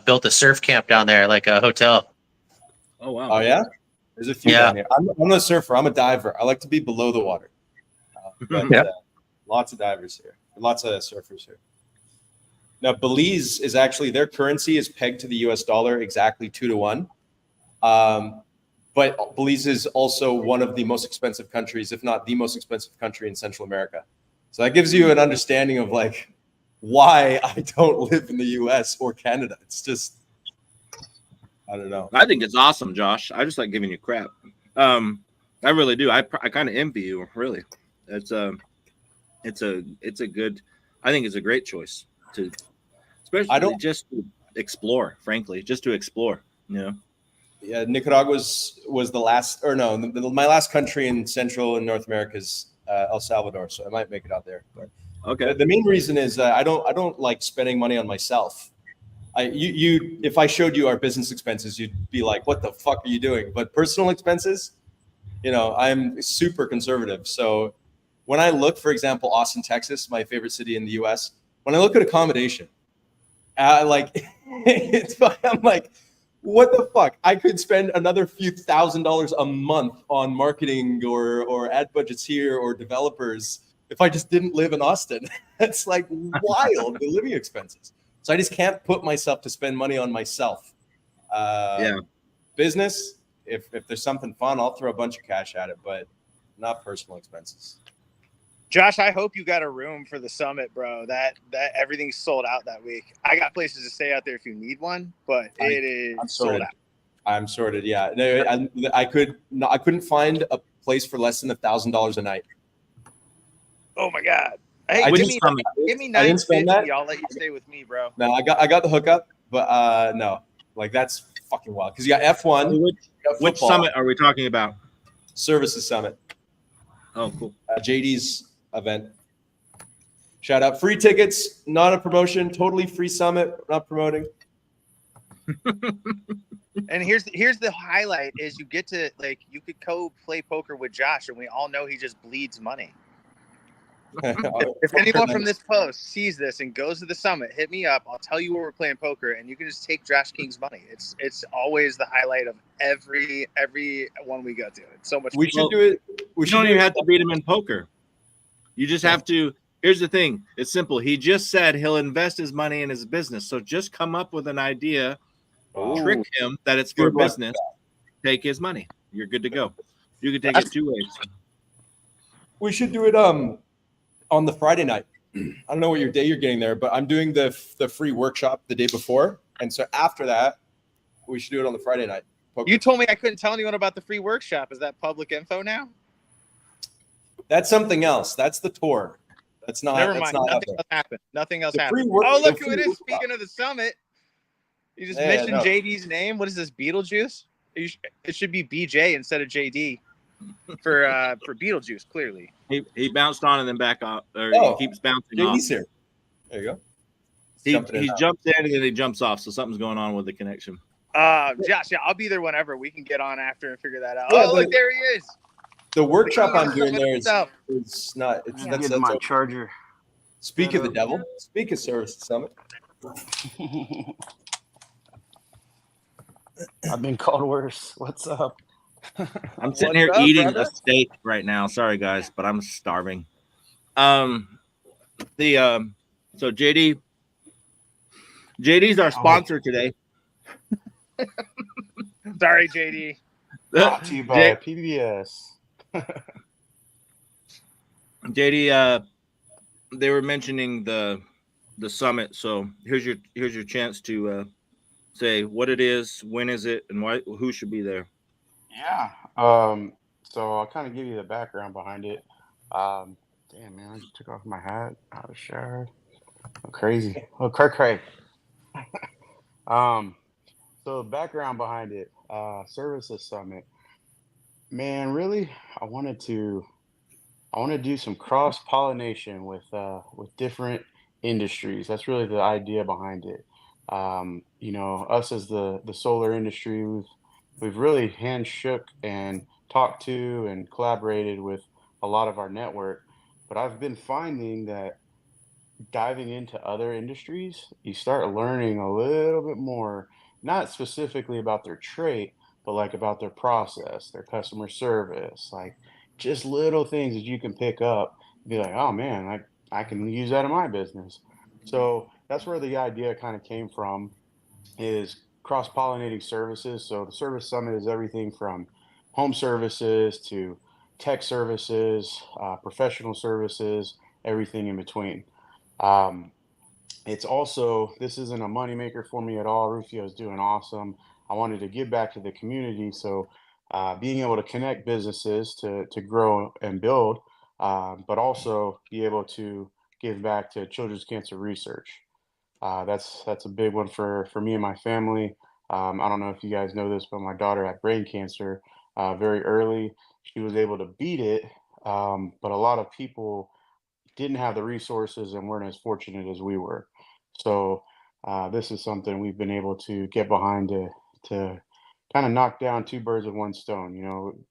built a surf camp down there, like a hotel. Oh wow! Oh yeah. There's a few down here. I'm not a surfer. I'm a diver. I like to be below the water. Lots of divers here. Lots of surfers here. Now, Belize is actually, their currency is pegged to the US dollar exactly 2-1. But Belize is also one of the most expensive countries, if not the most expensive country in Central America. So that gives you an understanding of like why I don't live in the US or Canada. It's just, I don't know. I think it's awesome, Josh. I just like giving you crap. I really do. I kind of envy you, really. It's a good, I think it's a great choice to, especially just to explore, frankly, just to explore, you know? Yeah, Nicaragua was the last, or no, my last country in Central and North America is El Salvador, so I might make it out there. But okay. The main reason is I don't like spending money on myself. If I showed you our business expenses, you'd be like, "What the fuck are you doing?" But personal expenses, I'm super conservative. So when I look, for example, Austin, Texas, my favorite city in the U.S., when I look at accommodation, I'm like, what the fuck? I could spend another few $1,000s a month on marketing or ad budgets here or developers if I just didn't live in Austin. That's like wild, the living expenses. So I just can't put myself to spend money on myself. Business, if there's something fun, I'll throw a bunch of cash at it, but not personal expenses. Josh, I hope you got a room for the summit, bro. That everything's sold out that week. I got places to stay out there if you need one, but it is sold out. I'm sorted. Yeah, no, I couldn't find a place for less than $1,000 a night. Oh my god! Hey, give me $950. I'll let you stay with me, bro. No, I got the hookup, but no, like that's fucking wild because you got F1. Which summit are we talking about? Services Summit. Oh, cool. JD's event. Shout out. Free tickets, not a promotion. Totally free summit. Not promoting. And here's the highlight: is you get to you could play poker with Josh, and we all know he just bleeds money. If anyone from this post sees this and goes to the summit, hit me up. I'll tell you where we're playing poker, and you can just take DraftKings money. It's always the highlight of every one we go to. It's so much. We should do it. We You should don't do even it. have to beat him in poker. You just have to. Here's the thing. It's simple. He just said he'll invest his money in his business. So just come up with an idea, trick him that it's for Good luck. business, take his money. You're good to go. You can take it two ways. We should do it on the Friday night. I don't know what your day you're getting there, but I'm doing the free workshop the day before, and so after that, we should do it on the Friday night. Poker. You told me I couldn't tell anyone about the free workshop. Is that public info now? That's something else. That's the tour. That's not. Never that's mind. not Nothing else happened. Nothing else The happened. free work- Oh, look the who it free is. workshop. Speaking of the summit, you just Yeah, mentioned no. JD's name. What is this, Beetlejuice? It should be BJ instead of JD for Beetlejuice. Clearly, He bounced on and then back off, or Oh, he keeps bouncing off. JD's here. There you go. He Jumping in now. jumps in and then he jumps off. So something's going on with the connection. Josh. Yeah, I'll be there whenever. We can get on after and figure that out. Yeah, Oh, look, there he is. The workshop I'm Summit doing there is itself. it's not. It's that's Get my open. charger. Speak of the devil. Speak of Service Summit. I've been called worse. What's up? I'm sitting What's here up, eating brother? a steak right now. Sorry guys, but I'm starving. So JD's our sponsor today. Sorry, JD. Brought to you by PBS. JD, they were mentioning the summit, so here's your chance to say what it is, when is it, and why, who should be there. Yeah. So I'll kind of give you the background behind it. Damn man, I just took off my hat out of the shower. Oh, crazy. Oh, cray. So the background behind it, Services Summit. Man, really, I want to do some cross pollination with different industries. That's really the idea behind it. Us as the solar industry, we've really handshook and talked to and collaborated with a lot of our network. But I've been finding that diving into other industries, you start learning a little bit more, not specifically about their trait, but like about their process, their customer service, like just little things that you can pick up and be like, oh man, I can use that in my business. So that's where the idea kind of came from, is cross-pollinating services. So the Service Summit is everything from home services to tech services, professional services, everything in between. Um, it's also, this isn't a moneymaker for me at all. Rufio is doing awesome. I wanted to give back to the community. So being able to connect businesses to grow and build, but also be able to give back to children's cancer research. That's a big one for me and my family. I don't know if you guys know this, but my daughter had brain cancer very early. She was able to beat it, but a lot of people didn't have the resources and weren't as fortunate as we were. So this is something we've been able to get behind to kind of knock down two birds with one stone.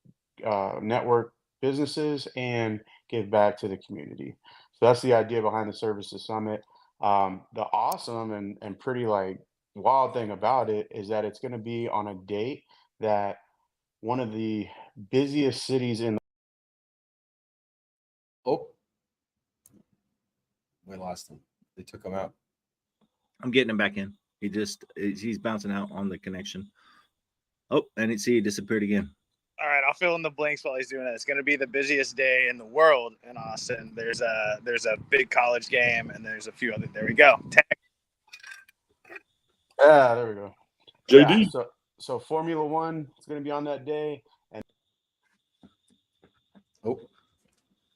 Network businesses and give back to the community. So that's the idea behind the Services Summit. The awesome and pretty like wild thing about it is that it's going to be on a date that one of the busiest cities in Oh, we lost him. They took him out. I'm getting him back in. He's bouncing out on the connection. Oh, and he disappeared again. All right, I'll fill in the blanks while he's doing that. It's going to be the busiest day in the world in Austin. There's a big college game, and there's a few other. There we go. there we go. JD. Yeah, so Formula One is going to be on that day, and Oh,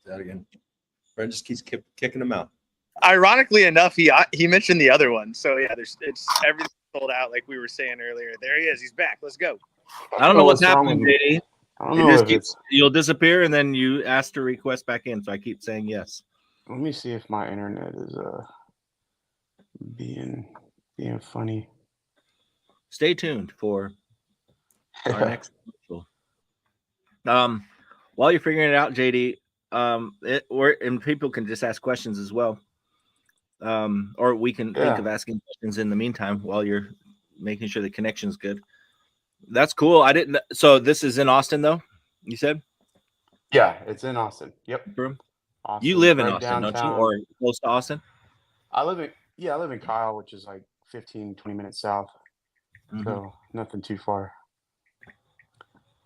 that again. Brent just keeps kicking him out. Ironically enough, he mentioned the other one. So yeah, it's everything sold out, like we were saying earlier. There he is. He's back. Let's go. I don't know what's wrong happening, with me. JD. I don't know if it's. You'll disappear and then you ask to request back in. So I keep saying yes. Let me see if my internet is being funny. Stay tuned for our next commercial. While you're figuring it out, JD, and people can just ask questions as well. Or we can think of asking questions in the meantime while you're making sure the connection's good. That's cool. I didn't. So this is in Austin, though. You said? Yeah, it's in Austin. Yep. Austin, You live in right Austin, downtown. don't you? Or close to Austin? I live in Kyle, which is like 15, 20 minutes south. So nothing too far.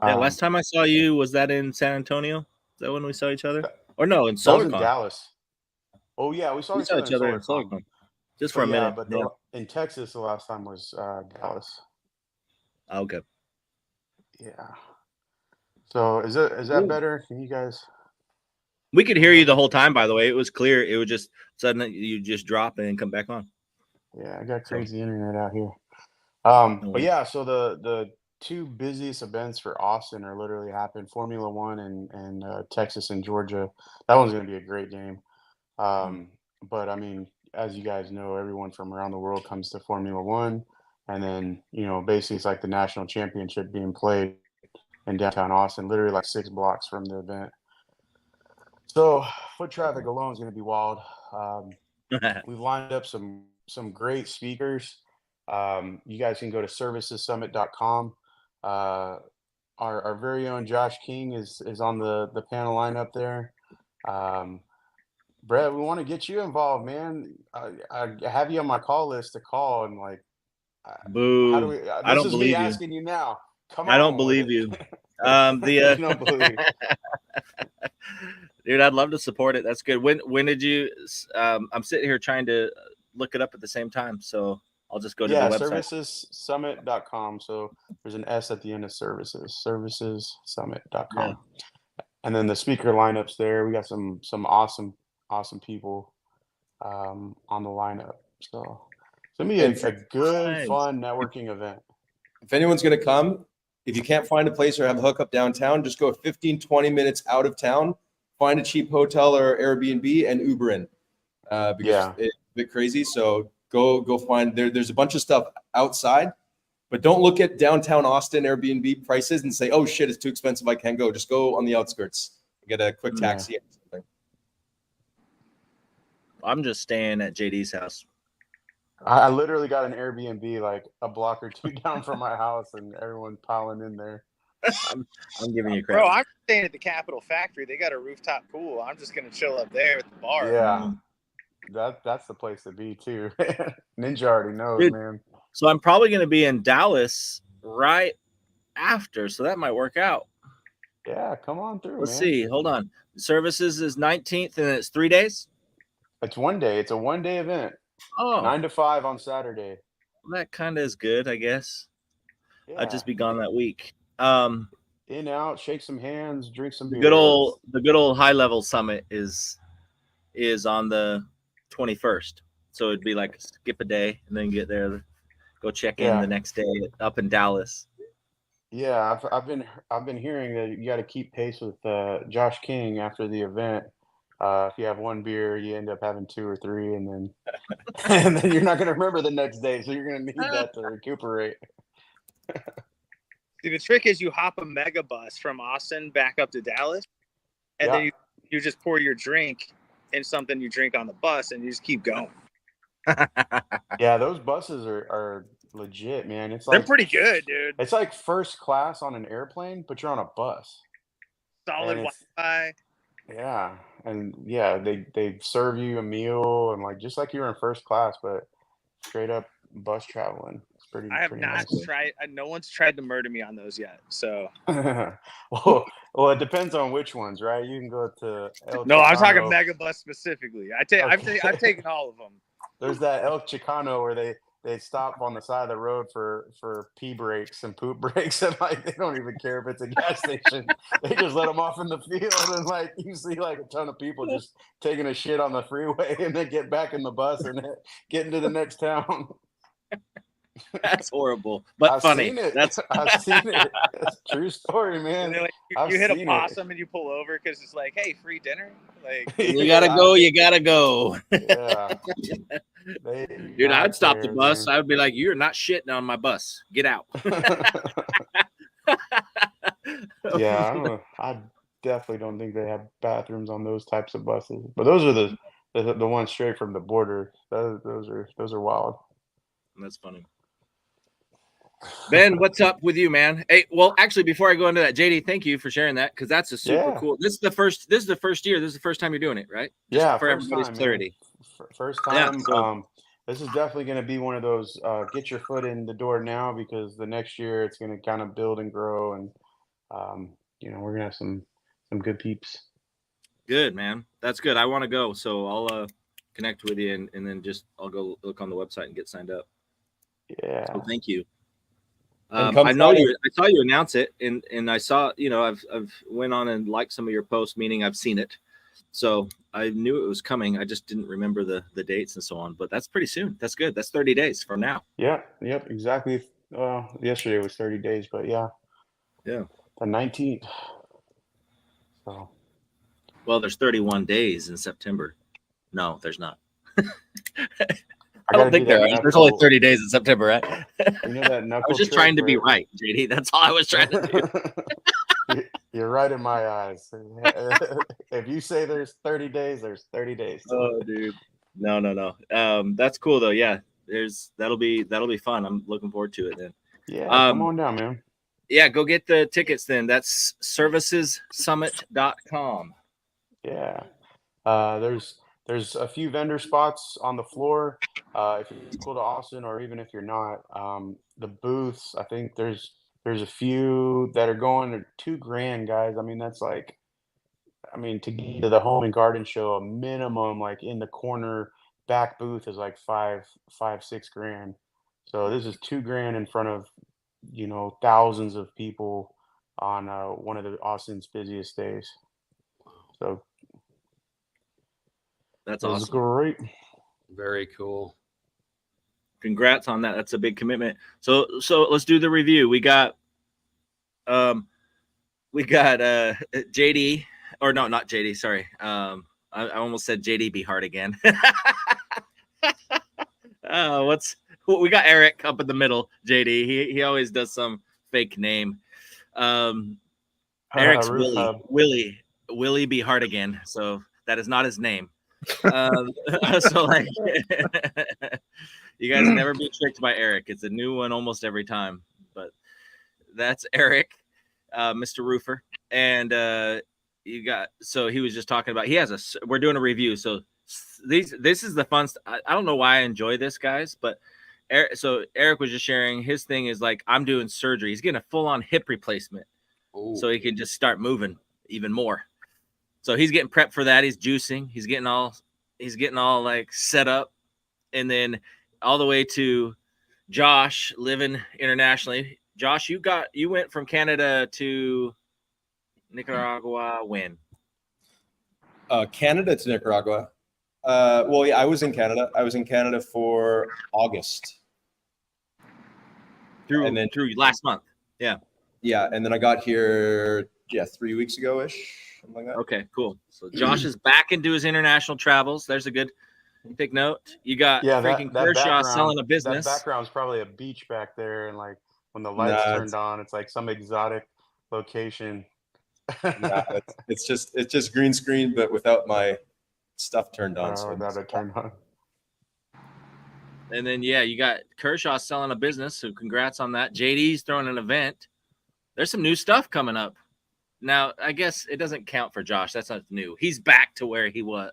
Yeah, last time I saw you, was that in San Antonio? Is that when we saw each other? Or no, in That was in SolarCon. Dallas. Oh yeah, we saw each other in SolarCon. Just for a minute. But in Texas, the last time was Dallas. Okay. Yeah. So is that better? Can you guys? We could hear you the whole time. By the way, it was clear. It was just suddenly you just drop and then come back on. Yeah, I got crazy internet out here. But yeah, so the two busiest events for Austin are literally happened: Formula One and Texas and Georgia. That one's going to be a great game. But I mean, as you guys know, everyone from around the world comes to Formula One, and then basically it's like the national championship being played in downtown Austin, literally like 6 blocks from the event. So foot traffic alone is going to be wild. We've lined up some great speakers. You guys can go to servicessummit.com. Our very own Josh King is on the panel lineup there. Brett, we want to get you involved, man. I have you on my call list to call, and like, boo. How do we? I don't believe you. Asking you now. Come on. I don't believe you. I don't believe. Dude, I'd love to support it. That's good. When did you? I'm sitting here trying to look it up at the same time, so I'll just go to the website. servicessummit.com. So there's an S at the end of services. Servicessummit.com. And then the speaker lineups there. We got some awesome people on the lineup. So it's gonna be a good, fun networking event. If anyone's gonna come, if you can't find a place or have a hookup downtown, just go 15-20 minutes out of town, find a cheap hotel or Airbnb and Uber in. Because it's a bit crazy. So go find there's a bunch of stuff outside, but don't look at downtown Austin Airbnb prices and say, oh shit, it's too expensive, I can't go. Just go on the outskirts, get a quick taxi or something. I'm just staying at JD's house. I literally got an Airbnb like a block or two down from my house, and everyone piling in there. I'm giving you credit. Bro, I'm staying at the Capitol Factory. They got a rooftop pool. I'm just gonna chill up there at the bar. Yeah, that's the place to be too. Ninja already knows, dude, man. So I'm probably going to be in Dallas right after, so that might work out. Yeah, come on through. Let's see. Hold on. Services is 19th, and it's 3 days. It's 1 day. It's a 1 day event. Oh, 9 to 5 on Saturday. Well, that kind of is good, I guess. Yeah. I'd just be gone that week. In, out, shake some hands, drink some beer. The good old high level summit is on the 21st. So it'd be like skip a day and then get there, go check in the next day up in Dallas. Yeah, I've been hearing that you got to keep pace with Josh King after the event. If you have 1 beer, you end up having 2 or 3, and then and then you're not going to remember the next day, so you're going to need that to recuperate. See, the trick is you hop a mega bus from Austin back up to Dallas, and then you just pour your drink in something you drink on the bus, and you just keep going. Yeah, those buses are legit, man. It's they're like pretty good, dude. It's like first class on an airplane, but you're on a bus. Solid Wi-Fi. Yeah, and they serve you a meal and like just like you were in first class, but straight up bus traveling. It's pretty. I have pretty not nice. tried. No one's tried to murder me on those yet. So. well, it depends on which ones, right? You can go to El No, Chicano. I'm talking mega bus specifically. I've taken all of them. There's that El Chicano where they stop on the side of the road for pee breaks and poop breaks, and like they don't even care if it's a gas station. They just let them off in the field, and like you see like a ton of people just taking a shit on the freeway, and then get back in the bus and get into the next town. That's horrible, but I've funny. Seen it. That's I've seen it. That's a true story, man. Like, you hit a possum and you pull over because it's like, hey, free dinner. Like you gotta go. You gotta go. Yeah. Dude, I'd stop the bus. Man. I would be like, "You're not shitting on my bus. Get out." Yeah, definitely don't think they have bathrooms on those types of buses. But those are the ones straight from the border. Those are wild. That's funny. Ben, what's up with you, man? Hey, well, actually, before I go into that, JD, thank you for sharing that because that's a super cool. This is the first year. This is the first time you're doing it, right? Just yeah, for everybody's clarity. First time. Yeah, so, this is definitely going to be one of those get your foot in the door now, because the next year it's going to kind of build and grow, and we're going to have some good peeps. Good, man. That's good. I want to go, so I'll connect with you and then I'll go look on the website and get signed up. Yeah. So thank you. And I saw you announce it, and I saw, I've went on and liked some of your posts, meaning I've seen it. So I knew it was coming. I just didn't remember the dates and so on, but that's pretty soon. That's good. That's 30 days from now. Yeah. Yep. Exactly. Yesterday was 30 days, but yeah. Yeah. The 19th. So. Well, there's 31 days in September. No, there's not. I gotta don't think do that there is. There's knuckle- only 30 days in September, right? You know that knuckle I was just trick trying to be where- right, JD. That's all I was trying to do. You're right in my eyes. If you say there's 30 days, there's 30 days. Oh, dude. No. That's cool though. Yeah. That'll be fun. I'm looking forward to it then. Yeah, come on down, man. Yeah, go get the tickets then. That's servicessummit.com. Yeah. There's a few vendor spots on the floor. If you're local to Austin, or even if you're not, the booths, I think there's a few that are going to $2,000, guys. I mean, that's like, to get to the home and garden show, a minimum, like in the corner back booth is like $6,000. So this is $2,000 in front of, thousands of people on one of the Austin's busiest days. So that's it was awesome. great. Very cool. Congrats on that. That's a big commitment. So let's do the review. We got JD, or no, not JD. Sorry. I almost said JD be hard again. We got Eric up in the middle. JD. He always does some fake name. Eric's Willie be hard again. So that is not his name. So like, you guys never be tricked by Eric. It's a new one almost every time. But that's Eric, Mr. Roofer, and so he was just talking about, we're doing a review. So this is the fun I don't know why I enjoy this, guys, but Eric was just sharing his thing is like, I'm doing surgery. He's getting a full-on hip replacement. Ooh. So he can just start moving even more. So he's getting prepped for that. He's juicing. He's getting all like set up, and then all the way to Josh living internationally. Josh, you went from Canada to Nicaragua when? Canada to Nicaragua. Well, yeah, I was in Canada. I was in Canada for August. Through last month. Yeah. Yeah, and then I got here 3 weeks ago-ish, something like that. Okay, cool. So Josh is back into his international travels. There's a good big note. You got freaking Kershaw selling a business. That background's probably a beach back there, and like when the lights turned on, it's like some exotic location. It's just green screen, but without my stuff turned on. Without it turned on. And then you got Kershaw selling a business, so congrats on that. JD's throwing an event. There's some new stuff coming up. Now, I guess it doesn't count for Josh. That's not new. He's back to where he was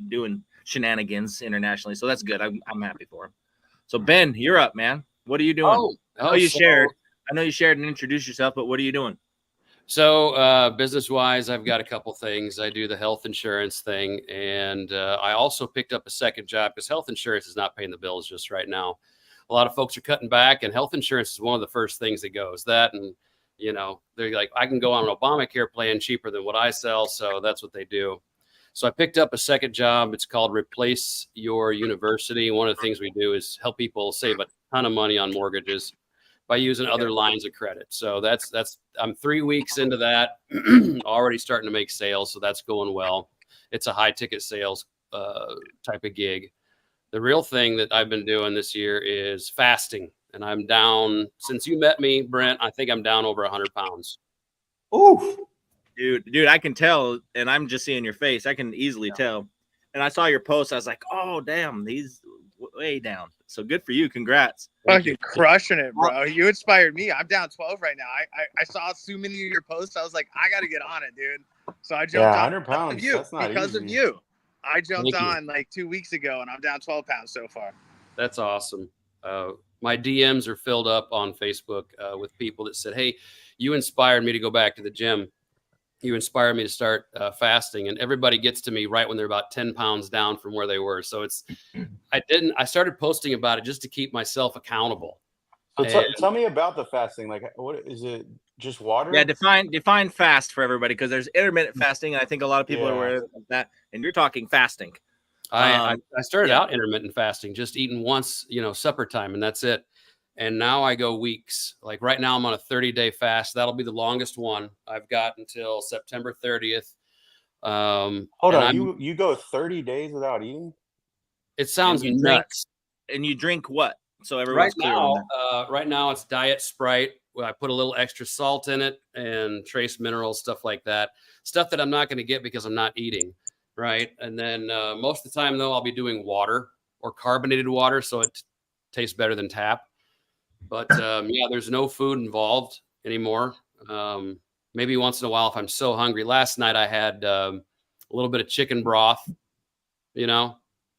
doing shenanigans internationally, so that's good. I'm happy for him. So Ben, you're up, man. What are you doing? Shared. I know you shared and introduced yourself, but what are you doing? So business-wise, I've got a couple things. I do the health insurance thing, and I also picked up a second job because health insurance is not paying the bills just right now. A lot of folks are cutting back, and health insurance is one of the first things that goes. That, and they're like, I can go on an Obamacare plan cheaper than what I sell, so that's what they do. So I picked up a second job. It's called Replace Your University. One of the things we do is help people save a ton of money on mortgages by using other lines of credit. So that's I'm 3 weeks into that, already starting to make sales. So that's going well. It's a high ticket sales type of gig. The real thing that I've been doing this year is fasting. And I'm down, since you met me, Brent, I think I'm down over 100 pounds. Ooh. Dude, I can tell, and I'm just seeing your face. I can easily tell. And I saw your post. I was like, oh, damn, he's way down. So good for you. Congrats. Fucking crushing it, bro. You inspired me. I'm down 12 right now. I saw so many of your posts. I was like, I got to get on it, dude. So I jumped on 100 pounds. because of you. That's not Because of easy. you. I jumped Thank you. on like 2 weeks ago, and I'm down 12 pounds so far. That's awesome. My DMs are filled up on Facebook with people that said, hey, you inspired me to go back to the gym. You inspired me to start fasting. And everybody gets to me right when they're about 10 pounds down from where they were. So I started posting about it just to keep myself accountable. So tell me about the fasting. Like, what is it? Just water? Yeah, define fast for everybody, because there's intermittent fasting. And I think a lot of people are aware of that. And you're talking fasting. I started out intermittent fasting, just eating once, supper time, and that's it. And now I go weeks. Like right now I'm on a 30-day fast. That'll be the longest one I've got until September 30th. Hold on, you go 30 days without eating? It sounds nuts. And you drink what? So everyone's clear on that. Right now it's Diet Sprite. I put a little extra salt in it and trace minerals, stuff like that. Stuff that I'm not going to get because I'm not eating. Right. And then most of the time, though, I'll be doing water or carbonated water. So it tastes better than tap. But there's no food involved anymore. Maybe once in a while if I'm so hungry. Last night I had a little bit of chicken broth,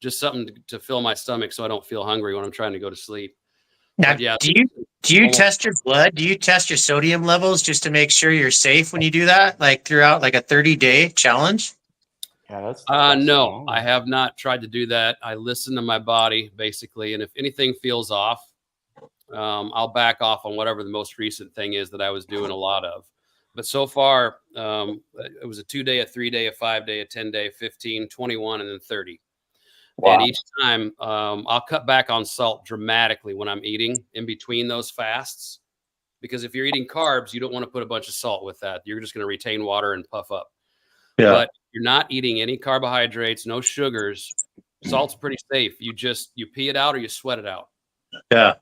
just something to fill my stomach so I don't feel hungry when I'm trying to go to sleep. Now, do you test your blood? Do you test your sodium levels just to make sure you're safe when you do that? Like throughout like a 30-day challenge? Yeah, that's no, long. I have not tried to do that. I listen to my body basically. And if anything feels off, I'll back off on whatever the most recent thing is that I was doing a lot of. But so far, it was a 2-day, a 3-day, a 5-day, a 10-day, 15, 21, and then 30. Wow. And each time I'll cut back on salt dramatically when I'm eating in between those fasts. Because if you're eating carbs, you don't want to put a bunch of salt with that. You're just going to retain water and puff up. Yeah. But you're not eating any carbohydrates, no sugars. Salt's pretty safe. You pee it out or you sweat it out. Yeah.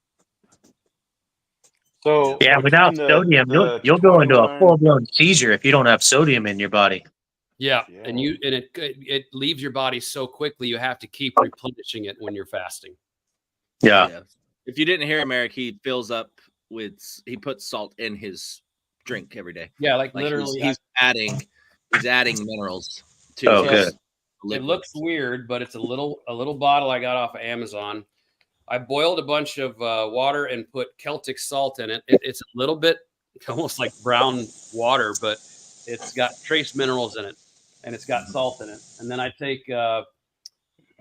So without sodium, you'll go into a full-blown seizure if you don't have sodium in your body. Yeah. And it leaves your body so quickly you have to keep replenishing it when you're fasting. Yeah. If you didn't hear him, Eric, he puts salt in his drink every day. Yeah, like literally he's adding minerals too. Oh, good. It looks weird, but it's a little bottle I got off of Amazon. I boiled a bunch of water and put Celtic salt in it. It's a little bit almost like brown water, but it's got trace minerals in it, and it's got salt in it. And then I take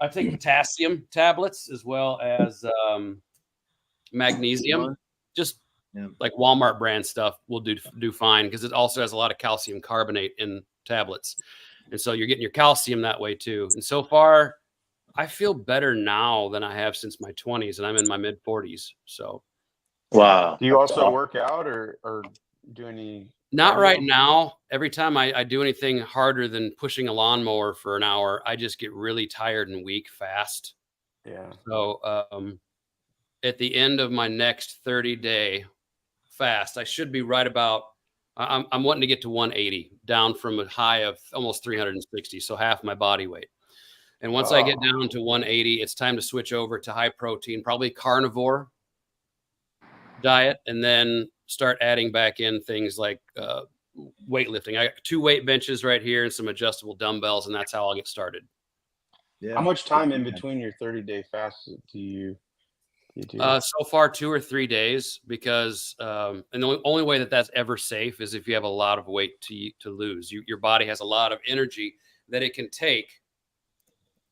potassium tablets as well as magnesium. Just like Walmart brand stuff will do fine because it also has a lot of calcium carbonate in tablets, and so you're getting your calcium that way too. And so far, I feel better now than I have since my 20s, and I'm in my mid 40s. So, wow. Do you also work out or do any? Not right now. Every time I do anything harder than pushing a lawnmower for an hour, I just get really tired and weak fast. Yeah. So, at the end of my next 30-day fast, I should be right about. I'm wanting to get to 180, down from a high of almost 360, so half my body weight. And once I get down to 180, it's time to switch over to high protein, probably carnivore diet, and then start adding back in things like weightlifting. I got 2 weight benches right here and some adjustable dumbbells, and that's how I'll get started. Yeah. How much time in between your 30-day fast do you do? So far, 2 or 3 days, because and the only way that's ever safe is if you have a lot of weight to lose. Your body has a lot of energy that it can take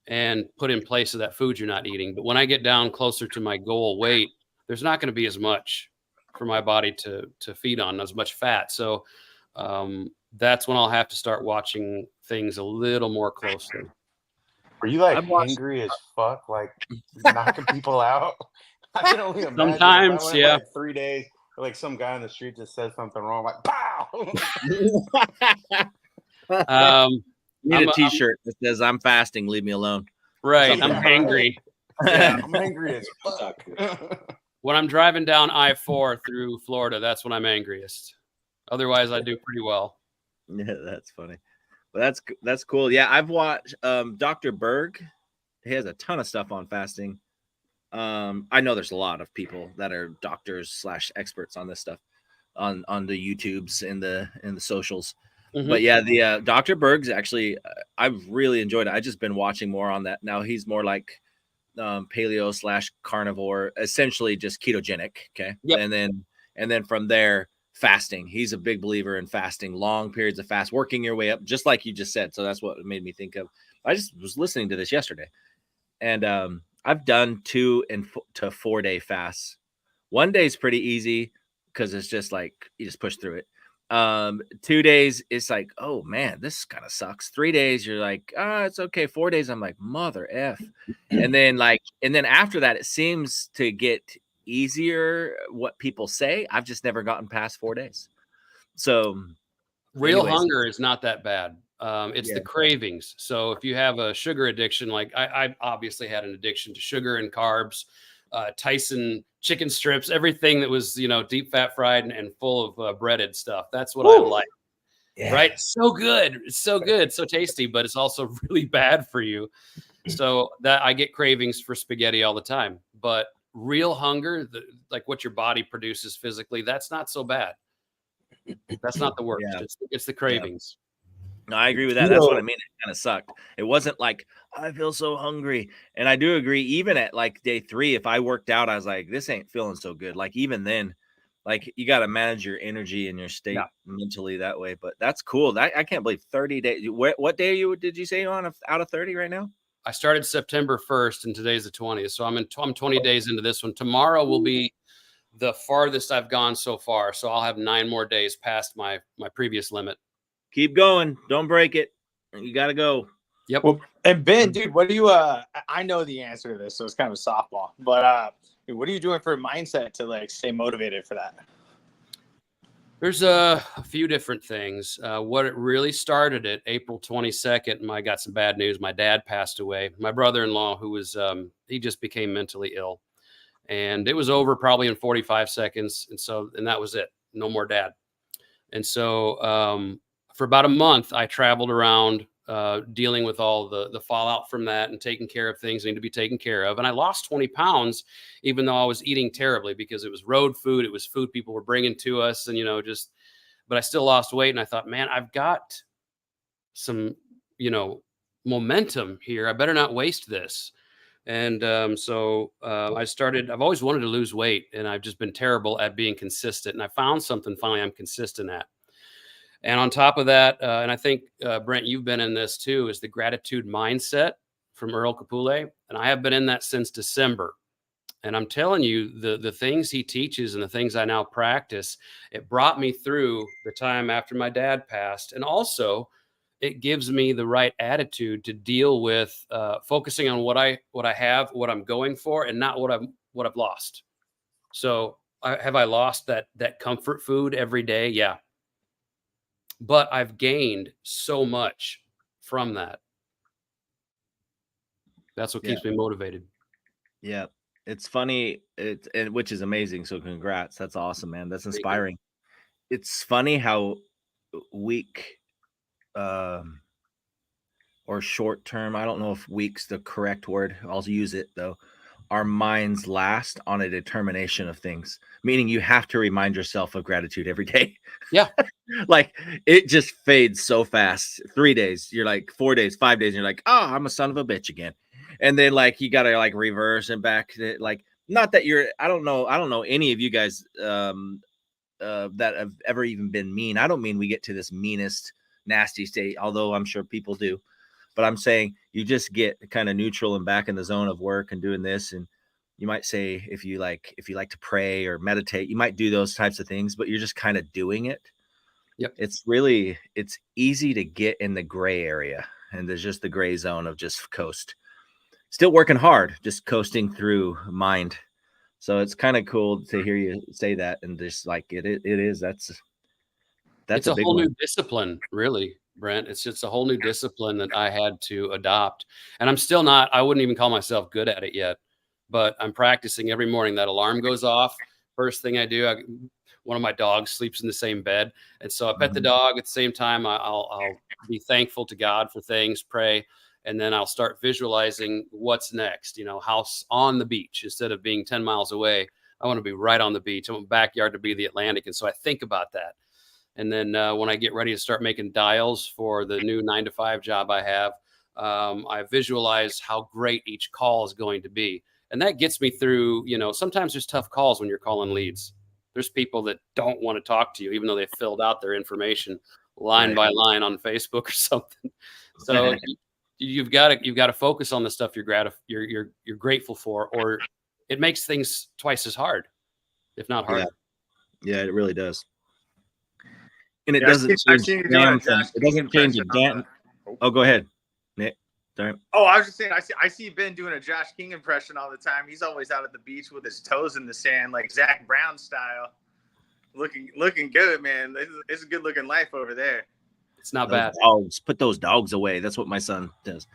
and put in place of that food you're not eating. But when I get down closer to my goal weight, there's not going to be as much for my body to feed on, as much fat. So that's when I'll have to start watching things a little more closely. Were you like angry as fuck, like knocking people out? I can only imagine. Sometimes, if I went, like 3 days, like some guy on the street just says something wrong, like pow. You need a T-shirt that says "I'm fasting, leave me alone." Right, I'm angry. Yeah, I'm angry as fuck. When I'm driving down I-4 through Florida, that's when I'm angriest. Otherwise, I do pretty well. Yeah, that's funny. But that's cool. Yeah, I've watched Dr. Berg. He has a ton of stuff on fasting. I know there's a lot of people that are doctors / experts on this stuff on the YouTubes and the socials. But yeah, the Dr. Berg's actually I've really enjoyed it. I just been watching more on that. Now he's more like paleo / carnivore, essentially just ketogenic. Okay. Yep. And then from there, fasting. He's a big believer in fasting, long periods of fast, working your way up, just like you just said. So that's what made me think of. I just was listening to this yesterday, and I've done 2 to 4 day fasts. 1 day is pretty easy because it's just like you just push through it. 2 days, it's like, oh man, this kind of sucks. 3 days, you're like, oh, it's okay. 4 days, I'm like, mother F. And then after that, it seems to get easier what people say. I've just never gotten past 4 days. So Real anyways. hunger is not that bad. It's the cravings. So if you have a sugar addiction, like I obviously had an addiction to sugar and carbs, Tyson chicken strips, everything that was, deep fat fried and full of breaded stuff. That's what I like. Yeah. Right. So good. It's so good. So tasty, but it's also really bad for you. So that I get cravings for spaghetti all the time, but real hunger, like what your body produces physically, that's not so bad. That's not the worst. Yeah. It's the cravings. No, I agree with that. That's what I mean. It kind of sucked. It wasn't like I feel so hungry. And I do agree, even at like day 3, if I worked out, I was like, this ain't feeling so good. Like even then, like you got to manage your energy and your state mentally that way. But that's cool. I can't believe 30 days. What day did you say you're on out of 30 right now? I started September 1st and today's the 20th. So I'm 20 days into this one. Tomorrow will be the farthest I've gone so far. So I'll have 9 more days past my previous limit. Keep going. Don't break it. You got to go. Yep. Well, and Ben, dude, what do you, I know the answer to this, so it's kind of a softball, but what are you doing for a mindset to like stay motivated for that? There's a few different things. What it really started at April 22nd, I got some bad news. My dad passed away. My brother-in-law, who was, he just became mentally ill. And it was over probably in 45 seconds. And that was it. No more dad. And so for about a month, I traveled around dealing with all the fallout from that and taking care of things that need to be taken care of. And I lost 20 pounds, even though I was eating terribly because it was road food. It was food people were bringing to us and, but I still lost weight. And I thought, man, I've got some, momentum here. I better not waste this. And so I've always wanted to lose weight, and I've just been terrible at being consistent. And I found something finally I'm consistent at. And on top of that, and I think, Brent, you've been in this too, is the gratitude mindset from Earl Capule. And I have been in that since December. And I'm telling you, the things he teaches and the things I now practice, it brought me through the time after my dad passed. And also, it gives me the right attitude to deal with focusing on what I have, what I'm going for, and not what I've lost. So have I lost that comfort food every day? Yeah. But I've gained so much from that. That's what keeps me motivated. Yeah. It's funny. Which is amazing. So congrats. That's awesome, man. That's inspiring. It's funny how weak, or short term, I don't know if weak's the correct word. I'll use it though. Our minds last on a determination of things, meaning you have to remind yourself of gratitude every day. Yeah. Like it just fades so fast. 3 days, you're like 4 days, 5 days, and you're like, oh, I'm a son of a bitch again. And then like you gotta like reverse and back. Like, not that I don't know any of you guys that have ever even been mean. I don't mean we get to this meanest, nasty state, although I'm sure people do. But I'm saying you just get kind of neutral and back in the zone of work and doing this. And you might say, if you like to pray or meditate, you might do those types of things, but you're just kind of doing it. Yep. It's easy to get in the gray area, and there's just the gray zone of just coast. Still working hard, just coasting through mind. So it's kind of cool to hear you say that. And just like it is, that's a whole new discipline, really, Brent. It's just a whole new discipline that I had to adopt. And I'm still not, I wouldn't even call myself good at it yet, but I'm practicing every morning. That alarm goes off. First thing I do, one of my dogs sleeps in the same bed. And so I pet the dog at the same time. I'll be thankful to God for things, pray, and then I'll start visualizing what's next, house on the beach instead of being 10 miles away. I want to be right on the beach. I want my backyard to be the Atlantic. And so I think about that. And then when I get ready to start making dials for the new 9-to-5 job I have, I visualize how great each call is going to be. And that gets me through, sometimes there's tough calls when you're calling leads. There's people that don't want to talk to you, even though they filled out their information line by line on Facebook or something. So you've got to focus on the stuff you're grateful for, or it makes things twice as hard, if not harder. Yeah, it really does. And it Yeah, doesn't I've seen you doing a Josh it doesn't change King again. Oh, go ahead, Nick. Sorry. Oh, I was just saying, I see Ben doing a Josh King impression all the time. He's always out at the beach with his toes in the sand, like Zach Brown style. Looking good, man. It's a good looking life over there. It's not bad. Dogs, put those dogs away. That's what my son does.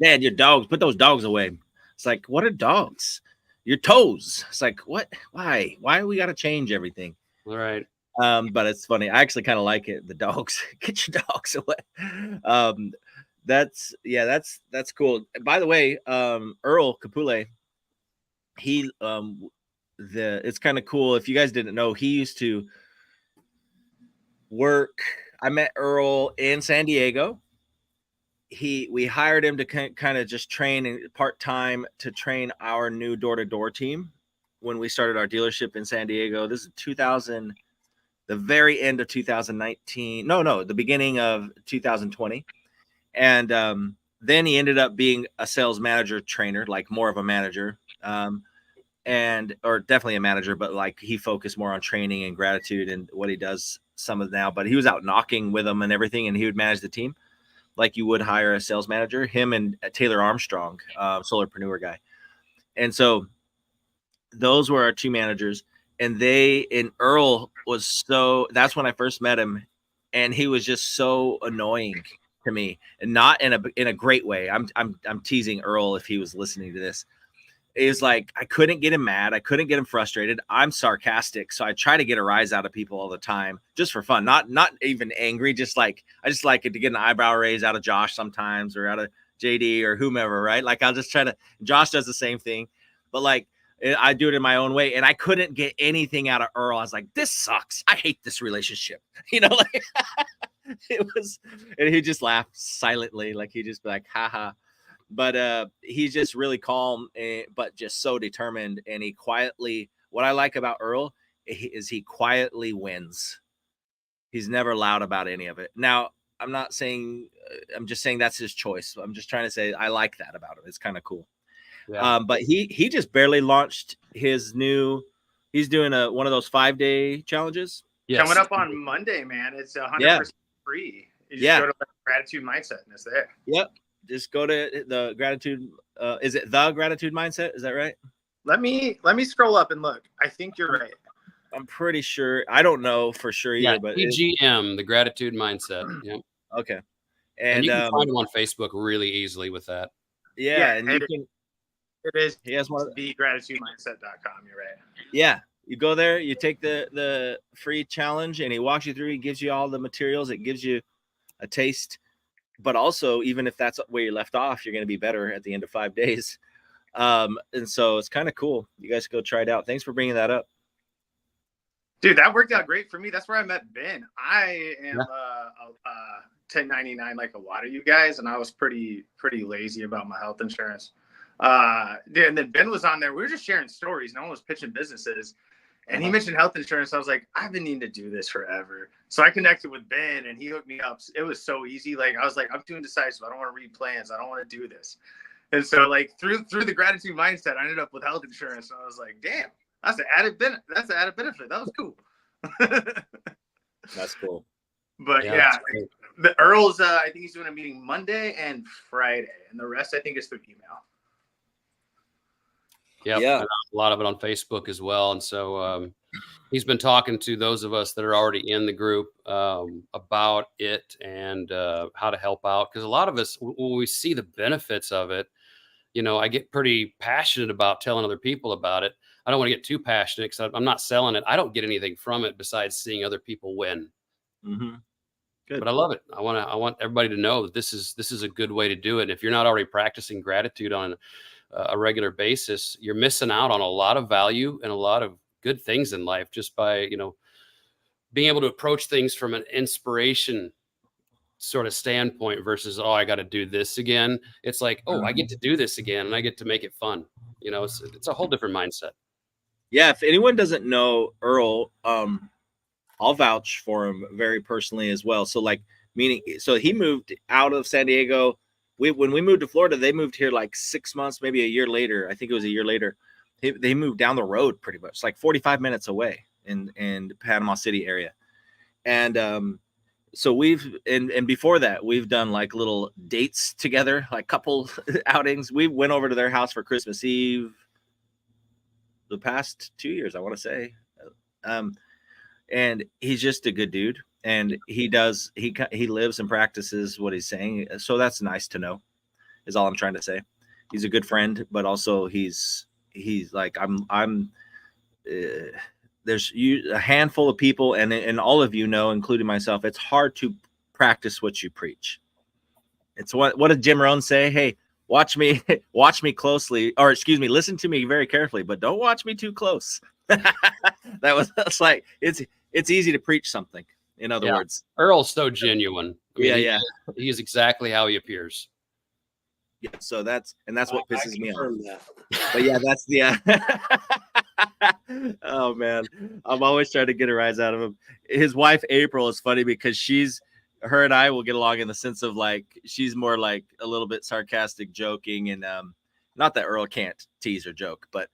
Dad, your dogs, put those dogs away. It's like, what are dogs? Your toes. It's like, what? Why do we got to change everything? All right. But it's funny. I actually kind of like it. The dogs, get your dogs away. That's cool. By the way, Earl Capule, he it's kind of cool. If you guys didn't know, he used to work. I met Earl in San Diego. We hired him to kind of just train part-time to train our new door-to-door team when we started our dealership in San Diego. This is the very end of 2019. No, the beginning of 2020. And then he ended up being a sales manager trainer, like more of a manager, or definitely a manager, but like he focused more on training and gratitude and what he does some of now. But he was out knocking with them and everything, and he would manage the team like you would hire a sales manager. Him and Taylor Armstrong, solarpreneur guy. And so those were our two managers. And Earl was that's when I first met him. And he was just so annoying to me, and not in a great way. I'm teasing Earl if he was listening to this. It was like, I couldn't get him mad. I couldn't get him frustrated. I'm sarcastic. So I try to get a rise out of people all the time, just for fun, not even angry. Just like, I just like it to get an eyebrow raise out of Josh sometimes, or out of JD or whomever, right? Like I'll just try to, Josh does the same thing, but like, I do it in my own way. And I couldn't get anything out of Earl. I was like, this sucks. I hate this relationship. Like it was, and he just laughed silently. Like he just be like, haha. But he's just really calm, but just so determined. And he quietly, what I like about Earl is he quietly wins. He's never loud about any of it. Now, I'm not saying, I'm just saying that's his choice. I'm just trying to say I like that about him. It's kind of cool. Yeah. But he just barely launched his new. He's doing one of those 5-day challenges. Yes. Coming up on Monday, man. It's 100% free. You just go to the Gratitude Mindset, and it's there. Yep. Just go to the Gratitude. Is it the Gratitude Mindset? Is that right? Let me scroll up and look. I think you're right. I'm pretty sure. I don't know for sure either. But GM, the Gratitude Mindset. Yeah. Okay. And you can find him on Facebook really easily with that. Yeah, and you can. It is. He has one. BeGratitudeMindset.com. You're right. Yeah, you go there. You take the free challenge, and he walks you through. He gives you all the materials. It gives you a taste. But also, even if that's where you left off, you're going to be better at the end of 5 days. And so it's kind of cool. You guys go try it out. Thanks for bringing that up. Dude, that worked out great for me. That's where I met Ben. I am 1099 like a lot of you guys, and I was pretty lazy about my health insurance. And then Ben was on there. We were just sharing stories. No one was pitching businesses. And he mentioned health insurance. I was like, I've been needing to do this forever. So I connected with Ben, and he hooked me up. It was so easy. Like, I was like, I'm too indecisive. I don't want to read plans. I don't want to do this. And so, like, through the Gratitude Mindset, I ended up with health insurance. And I was like, damn, that's an added benefit. That was cool. That's cool. But the Earl's, I think he's doing a meeting Monday and Friday. And the rest, I think, is through email. Yeah, a lot of it on Facebook as well. And so he's been talking to those of us that are already in the group about it and how to help out. Because a lot of us, when we see the benefits of it, you know, I get pretty passionate about telling other people about it. I don't want to get too passionate because I'm not selling it. I don't get anything from it besides seeing other people win. Mm-hmm. Good. But I love it. I want everybody to know that this is a good way to do it. And if you're not already practicing gratitude on a regular basis, you're missing out on a lot of value and a lot of good things in life just by, you know, being able to approach things from an inspiration sort of standpoint versus, oh, I got to do this again. It's like, oh, I get to do this again and I get to make it fun. You know, it's a whole different mindset. Yeah. If anyone doesn't know Earl, I'll vouch for him very personally as well. So like, meaning, so he moved out of San Diego. When we moved to Florida, they moved here like 6 months, maybe a year later. I think it was a year later. They moved down the road pretty much, like 45 minutes away in the Panama City area. And so and before that, we've done like little dates together, like couple outings. We went over to their house for Christmas Eve the past 2 years, I want to say. And he's just a good dude. And he lives and practices what he's saying. So that's nice to know, is all I'm trying to say. He's a good friend, but also he's like, there's a handful of people, and all of you know, including myself, it's hard to practice what you preach. It's what did Jim Rohn say? Hey, watch me closely, or excuse me, listen to me very carefully, but don't watch me too close. That's like, it's easy to preach something. In other words, Earl's so genuine. I mean, he is exactly how he appears. Yeah, so that's what pisses me off. But yeah, that's the oh man, I'm always trying to get a rise out of him. His wife April is funny because her and I will get along in the sense of like, she's more like a little bit sarcastic, joking, and not that Earl can't tease or joke, but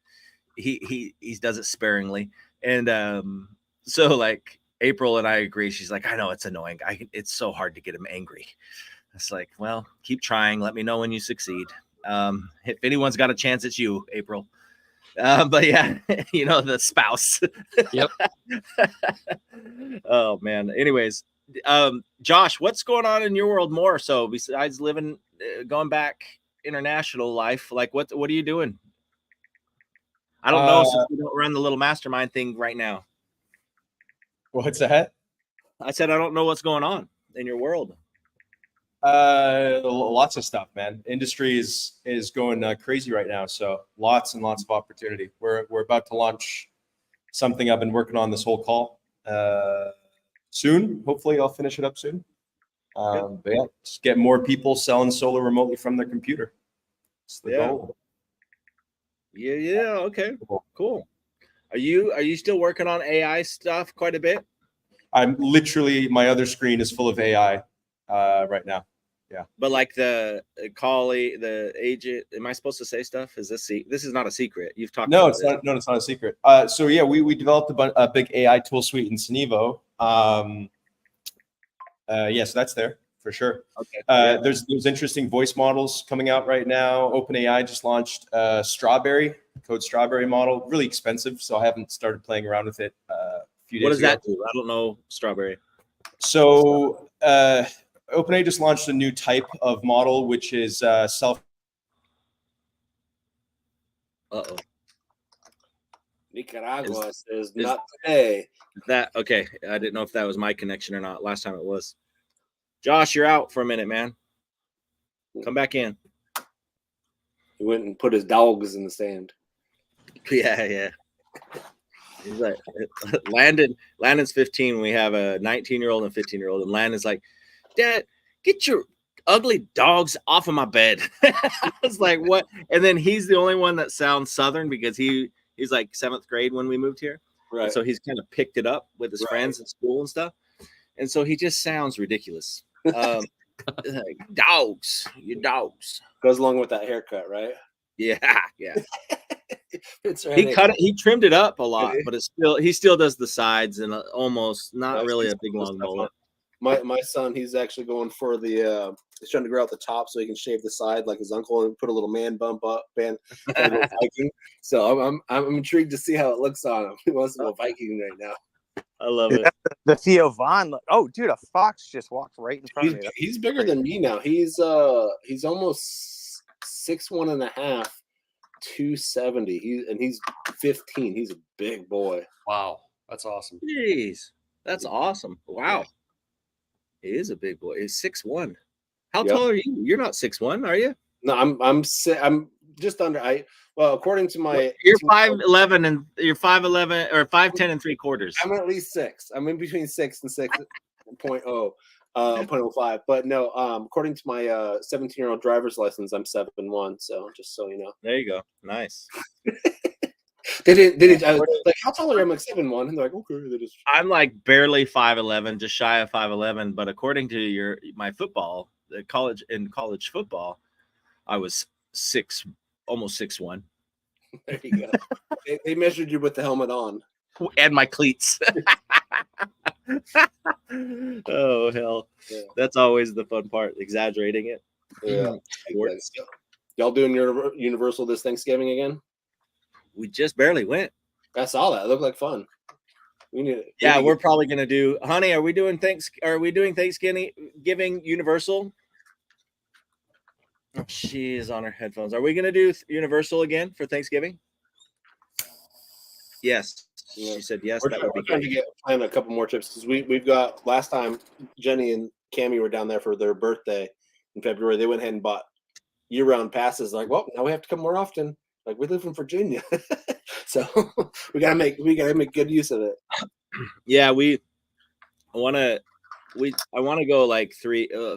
he does it sparingly. And so like April and I agree. She's like, I know it's annoying. It's so hard to get him angry. It's like, well, keep trying. Let me know when you succeed. If anyone's got a chance, it's you, April. But yeah, you know, the spouse. Yep. Oh man. Anyways, Josh, what's going on in your world more so besides going back international life? Like what are you doing? I don't know, since we don't run the little mastermind thing right now. What's that? I said I don't know what's going on in your world. Lots of stuff, man. Industry is going crazy right now, so lots and lots of opportunity. We're about to launch something I've been working on this whole call soon. Hopefully I'll finish it up soon. But yeah, just get more people selling solar remotely from their computer. It's the goal. Yeah. Okay. Cool. Are you still working on AI stuff quite a bit? I'm literally, my other screen is full of AI right now. Yeah. But like the collie, the agent, am I supposed to say stuff? Is this is not a secret? You've talked about it. No, it's not a secret. So yeah, we developed a big AI tool suite in Cinevo. So that's there for sure. Okay. There's interesting voice models coming out right now. OpenAI just launched Strawberry, code Strawberry model. Really expensive, so I haven't started playing around with it. What does that do? I don't know Strawberry. So OpenAI just launched a new type of model, which is self. Uh-oh. Nicaragua says not today. That okay? I didn't know if that was my connection or not. Last time it was. Josh, you're out for a minute, man. Come back in. He went and put his dogs in the sand. Yeah. He's like, Landon's 15. We have a 19-year-old and 15-year-old, and Landon's like, Dad, get your ugly dogs off of my bed. I was like, what? And then he's the only one that sounds Southern because he's like 7th grade when we moved here. Right. And so he's kind of picked it up with his friends in school and stuff. And so he just sounds ridiculous. Like, dogs, your dogs. Goes along with that haircut, right? Yeah. He trimmed it up a lot, but he still does the sides and almost not really a big long mullet. My son, he's actually going for the he's trying to grow out the top so he can shave the side like his uncle and put a little man bump up and go Viking. So I'm intrigued to see how it looks on him. He wants to go Viking right now. I love it. The Theo Von look. Oh, dude, a fox just walked right in front of me. He's bigger than me now. He's almost 6'1.5", 270. He's 15. He's a big boy. Wow, that's awesome. Jeez, that's awesome. Wow, he is a big boy. He's 6'1". How tall are you? You're not 6'1", are you? No, I'm just under. Well, according to my, you're 5'11" and you're 5'11" or 5'10" and 3/4. I'm at least 6. I'm in between 6 and 6.0. 0.05, but no. According to my 17-year-old driver's license, I'm 7'1". So just so you know. There you go. Nice. They did. Like, how tall are you? I'm like 7'1", and they're like, okay. I'm like barely 5'11", just shy of 5'11". But according to my football, college football, I was almost 6'1". There you go. they measured you with the helmet on and my cleats. Oh hell, that's always the fun part, exaggerating it. Yeah. Y'all doing your Universal this Thanksgiving again? We just barely went. I saw that. It looked like fun. We're probably gonna do. Honey, are we doing Thanksgiving Universal? Oh, she is on her headphones. Are we gonna do Universal again for Thanksgiving? Yes. Yeah. She said yes. We're trying to plan a couple more trips because we've got, last time Jenny and Cammie were down there for their birthday in February. They went ahead and bought year-round passes. Like, well, now we have to come more often. Like, we live in Virginia, so we gotta make good use of it. Yeah, I want to go like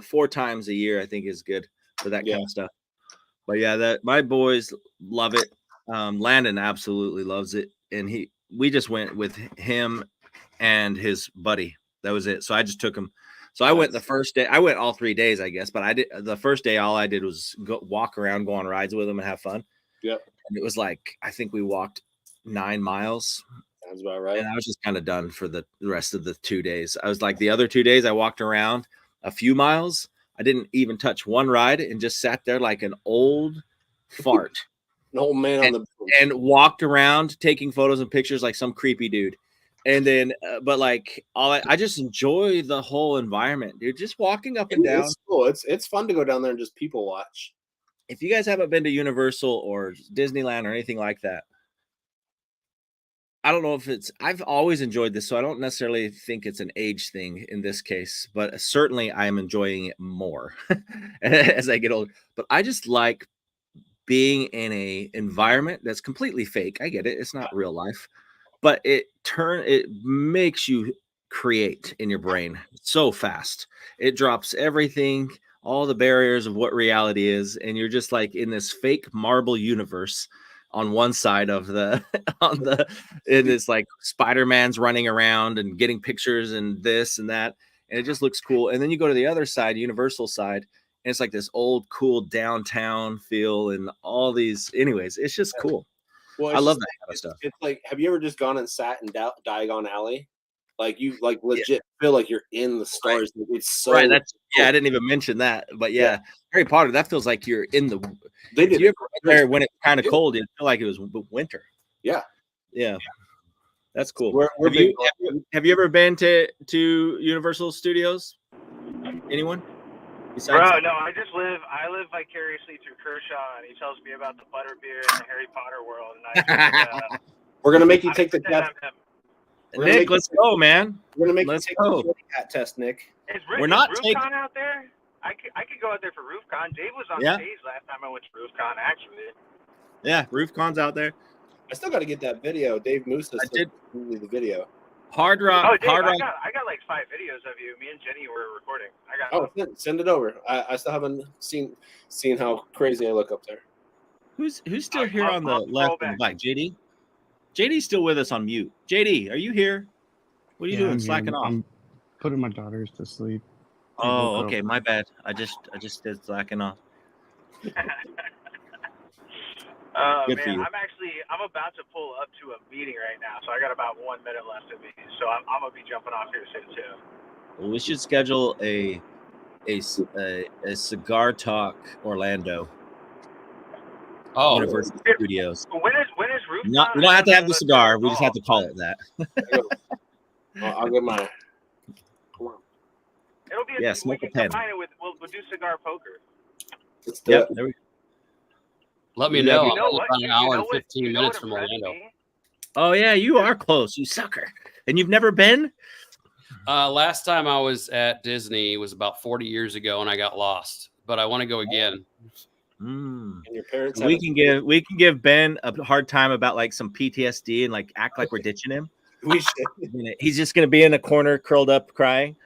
4 times a year. I think is good for that kind of stuff. But yeah, my boys love it. Landon absolutely loves it, and we just went with him and his buddy. That was it. So I just took him. So I went the first day. I went all 3 days, I guess. But the first day, all I did was walk around, go on rides with him, and have fun. Yep. And it was like, I think we walked 9 miles. Sounds about right. And I was just kind of done for the rest of the 2 days. I was like, the other 2 days, I walked around a few miles. I didn't even touch one ride and just sat there like an old fart. An old man and walked around taking photos and pictures like some creepy dude. And then, but like I just enjoy the whole environment, dude. Just walking up and down. It's cool. It's fun to go down there and just people watch. If you guys haven't been to Universal or Disneyland or anything like that, I don't know if I've always enjoyed this, so I don't necessarily think it's an age thing in this case, but certainly I am enjoying it more as I get older. But I just like being in a environment that's completely fake. I get it. It's not real life, but it makes you create in your brain so fast. It drops everything, all the barriers of what reality is. And you're just like in this fake marble universe on one side of in this like Spider-Man's running around and getting pictures and this and that. And it just looks cool. And then you go to the other side, Universal side, and it's like this old, cool downtown feel and all these. Anyways, it's just cool. Well, I love that kind of stuff. It's like, have you ever just gone and sat in Diagon Alley? Like you legit feel like you're in the stars. Right. It's so right. That's cool. I didn't even mention that, but yeah, Harry Potter. That feels like you're in the. They did. You ever there when it's kind of cold? It feel like it was winter. Yeah. That's cool. Have you ever been to Universal Studios? Anyone? Bro, no, I live vicariously through Kershaw, and he tells me about the butterbeer and the Harry Potter world. And we're gonna make you take the test. Nick, let's go, man. We're gonna make you take the hat test, Nick. We're not taking out there. I could go out there for RoofCon. Dave was on stage last time I went to RoofCon, actually. Yeah, RoofCon's out there. I still got to get that video. Dave Moose did the video. Hard Rock. Oh, Dave, I got like 5 videos of you. Me and Jenny were recording. Send it over. I still haven't seen how crazy I look up there. Who's still here on the left and back? JD? JD's still with us on mute. JD, are you here? What are you doing? Slacking off? I'm putting my daughters to sleep. Oh, okay. My bad. I just did slacking off. Good for you. I'm about to pull up to a meeting right now, so I got about 1 minute left of me. So I'm gonna be jumping off here soon too. Well, we should schedule a Cigar Talk Orlando. Oh, Universal Studios. When is Roof? We don't have to have the cigar. We just have to call it that. I'll get my. It'll be. Smoke a pen. We'll do cigar poker. Yep. There we go. Let me know. I'm about an hour and 15 minutes from Orlando. Oh yeah, you are close, you sucker. And you've never been? Last time I was at Disney was about 40 years ago, and I got lost. But I want to go again. And your parents. We can give Ben a hard time about like some PTSD and like act like we're ditching him. We should. He's just gonna be in a corner, curled up, crying.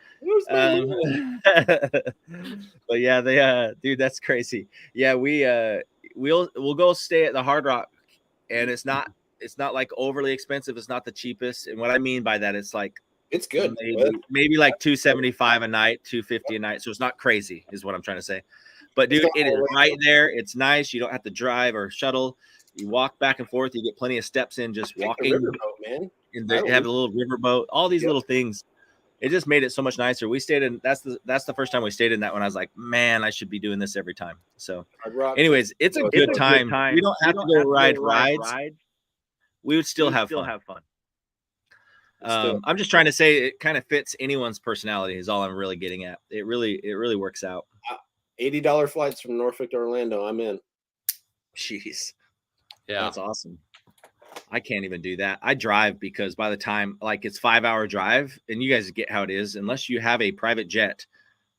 But yeah, they dude, that's crazy. Yeah, we'll go stay at the Hard Rock, and it's not like overly expensive. It's not the cheapest, and what I mean by that, it's like it's good. Maybe like $275 a night, $250 a night. So it's not crazy, is what I'm trying to say. But dude, it is right there. It's nice. You don't have to drive or shuttle. You walk back and forth. You get plenty of steps in just walking. Man. And they have a little riverboat. All these little things. It just made it so much nicer. We stayed in. That's the first time we stayed in that one. I was like, man, I should be doing this every time. So, anyways, it's a good time. We don't have to go ride rides. We would still have fun. I'm just trying to say it kind of fits anyone's personality. Is all I'm really getting at. It really works out. $80 flights from Norfolk to Orlando. I'm in. Jeez. Yeah. That's awesome. I can't even do that. I drive because by the time like it's 5-hour drive, and you guys get how it is, unless you have a private jet,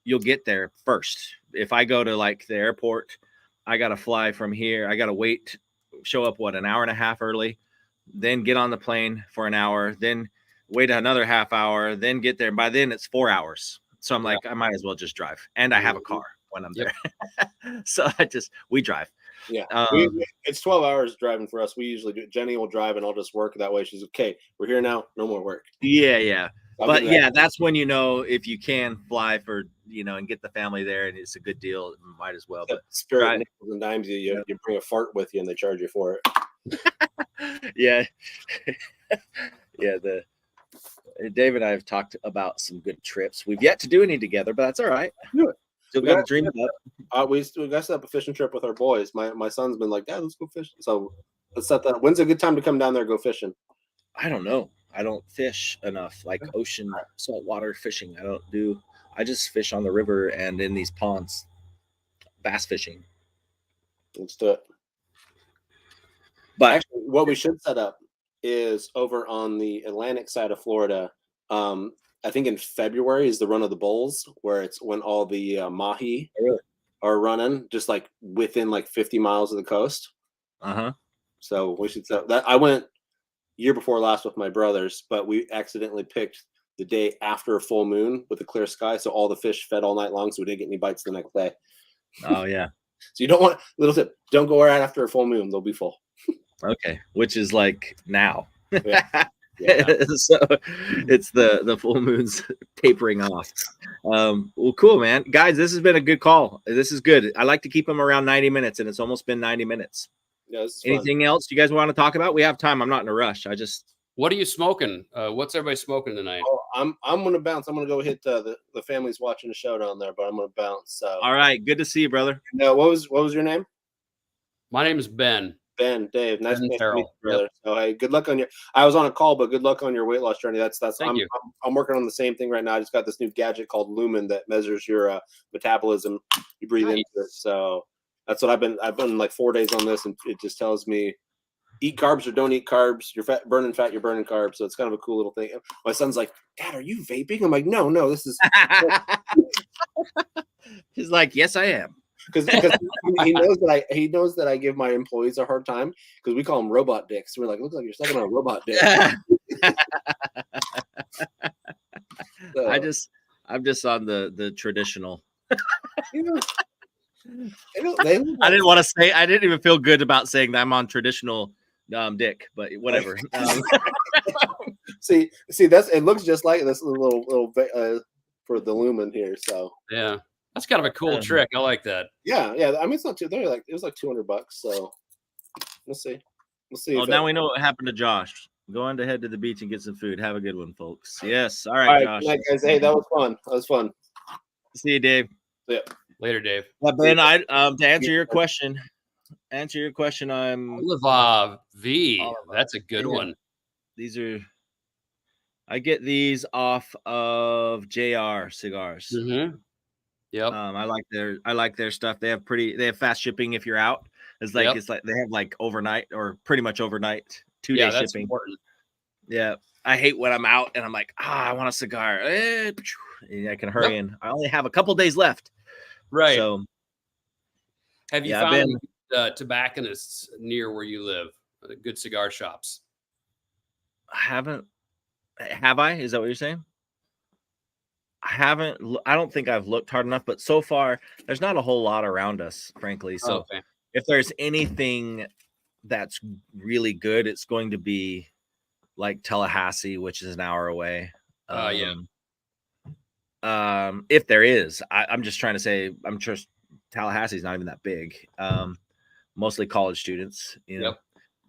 you'll get there first. If I go to like the airport, I got to fly from here. I got to wait, show up an hour and a half early, then get on the plane for an hour, then wait another half hour, then get there. And by then it's 4 hours. So I'm like, I might as well just drive. And I have a car when I'm there. So we drive. Yeah. It's 12 hours driving for us. We usually do. Jenny will drive and I'll just work that way. She's okay. We're here now. No more work. Yeah. But yeah, that's when, if you can fly for, and get the family there and it's a good deal, might as well. But Spirit nickels and dimes you bring a fart with you and they charge you for it. Yeah. Yeah. Dave and I have talked about some good trips. We've yet to do any together, but that's all right. Do it. Still got to dream it up. We got set up a fishing trip with our boys. My son's been like, Dad, let's go fishing. So let's set that. When's a good time to come down there and go fishing? I don't know. I don't fish enough, like ocean saltwater fishing. I just fish on the river and in these ponds, bass fishing. Let's do it. But actually, what we should set up is over on the Atlantic side of Florida. I think in February is the run of the bulls, where it's when all the mahi are running, just like within like 50 miles of the coast. So we should set that. I went year before last with my brothers, but we accidentally picked the day after a full moon with a clear sky, so all the fish fed all night long, so we didn't get any bites the next day. Oh yeah. So you don't want little tip. Don't go right after a full moon; they'll be full. Okay, which is like now. Yeah. So it's the full moon's tapering off. Well, cool, man. Guys, this has been a good call. This is good. I like to keep them around 90 minutes, and it's almost been 90 minutes. Yeah, anything else you guys want to talk about? We have time. I'm not in a rush. What are you smoking? What's everybody smoking tonight? Oh, I'm gonna bounce. I'm gonna go hit the family's watching the show down there, but I'm gonna bounce. So all right, good to see you, brother. No, what was your name? My name is Ben. Ben, Dave, nice to meet you, brother. Yep. So hey, good luck on your. I was on a call, but good luck on your weight loss journey. Thank you. I'm working on the same thing right now. I just got this new gadget called Lumen that measures your metabolism. You breathe into it, so that's what I've been like 4 days on this, and it just tells me eat carbs or don't eat carbs. You're burning fat, you're burning carbs. So it's kind of a cool little thing. My son's like, Dad, are you vaping? I'm like, no, this is. He's like, yes, I am. Because he knows that I give my employees a hard time because we call them robot dicks. We're like, looks like you're sucking on a robot dick. So, I'm just on the traditional. I didn't want to say. I didn't even feel good about saying that I'm on traditional dick, but whatever. See, that's it. Looks just like this little for the lumen here. So yeah. That's kind of a cool trick. I like that. Yeah. I mean, it's not too. It was like $200. So we'll see. Well, now we know what happened to Josh. Go on to head to the beach and get some food. Have a good one, folks. Yes. All right, Josh. Good night, guys. Hey, that was fun. See you, Dave. Yeah. Later, Dave. Yeah, Ben, to answer your question. I'm Olive V. That's a good one. I get these off of JR Cigars. Mm-hmm. Yep. I like their stuff. They have fast shipping if you're out. It's like it's like they have like overnight or pretty much overnight 2-day that's shipping. important. Yeah, I hate when I'm out and I'm like, I want a cigar. I can hurry in. I only have a couple days left. Right. So, have you found any tobacconists near where you live? Good cigar shops? I haven't. Have I? Is that what you're saying? I haven't. I don't think I've looked hard enough, but so far there's not a whole lot around us, frankly. So if there's anything that's really good, it's going to be like Tallahassee, which is an hour away. If there is, I'm just trying to say, I'm sure Tallahassee's not even that big. Mostly college students, you know,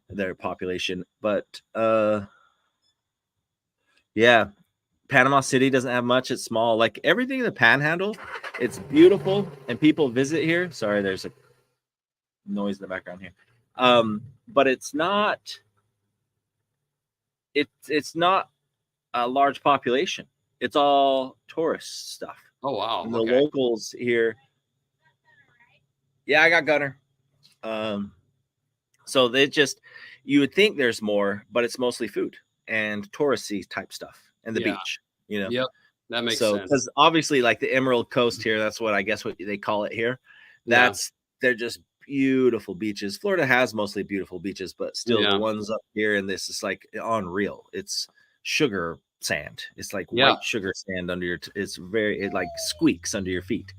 their population. But yeah, Panama City doesn't have much. It's small. Like everything in the Panhandle, it's beautiful, and people visit here. Sorry, there's a noise in the background here. But it's not. It's not a large population. It's all tourist stuff. Oh wow! And the locals here. Yeah, I got Gunner. So they just, you would think there's more, but it's mostly food and touristy type stuff and the beach. You know. Yep, that makes sense. Because obviously, like the Emerald Coast here, that's what I guess what they call it here. They're just beautiful beaches. Florida has mostly beautiful beaches, but still the ones up here in this is like unreal. It's sugar sand. It's like white sugar sand under your. It's it like squeaks under your feet.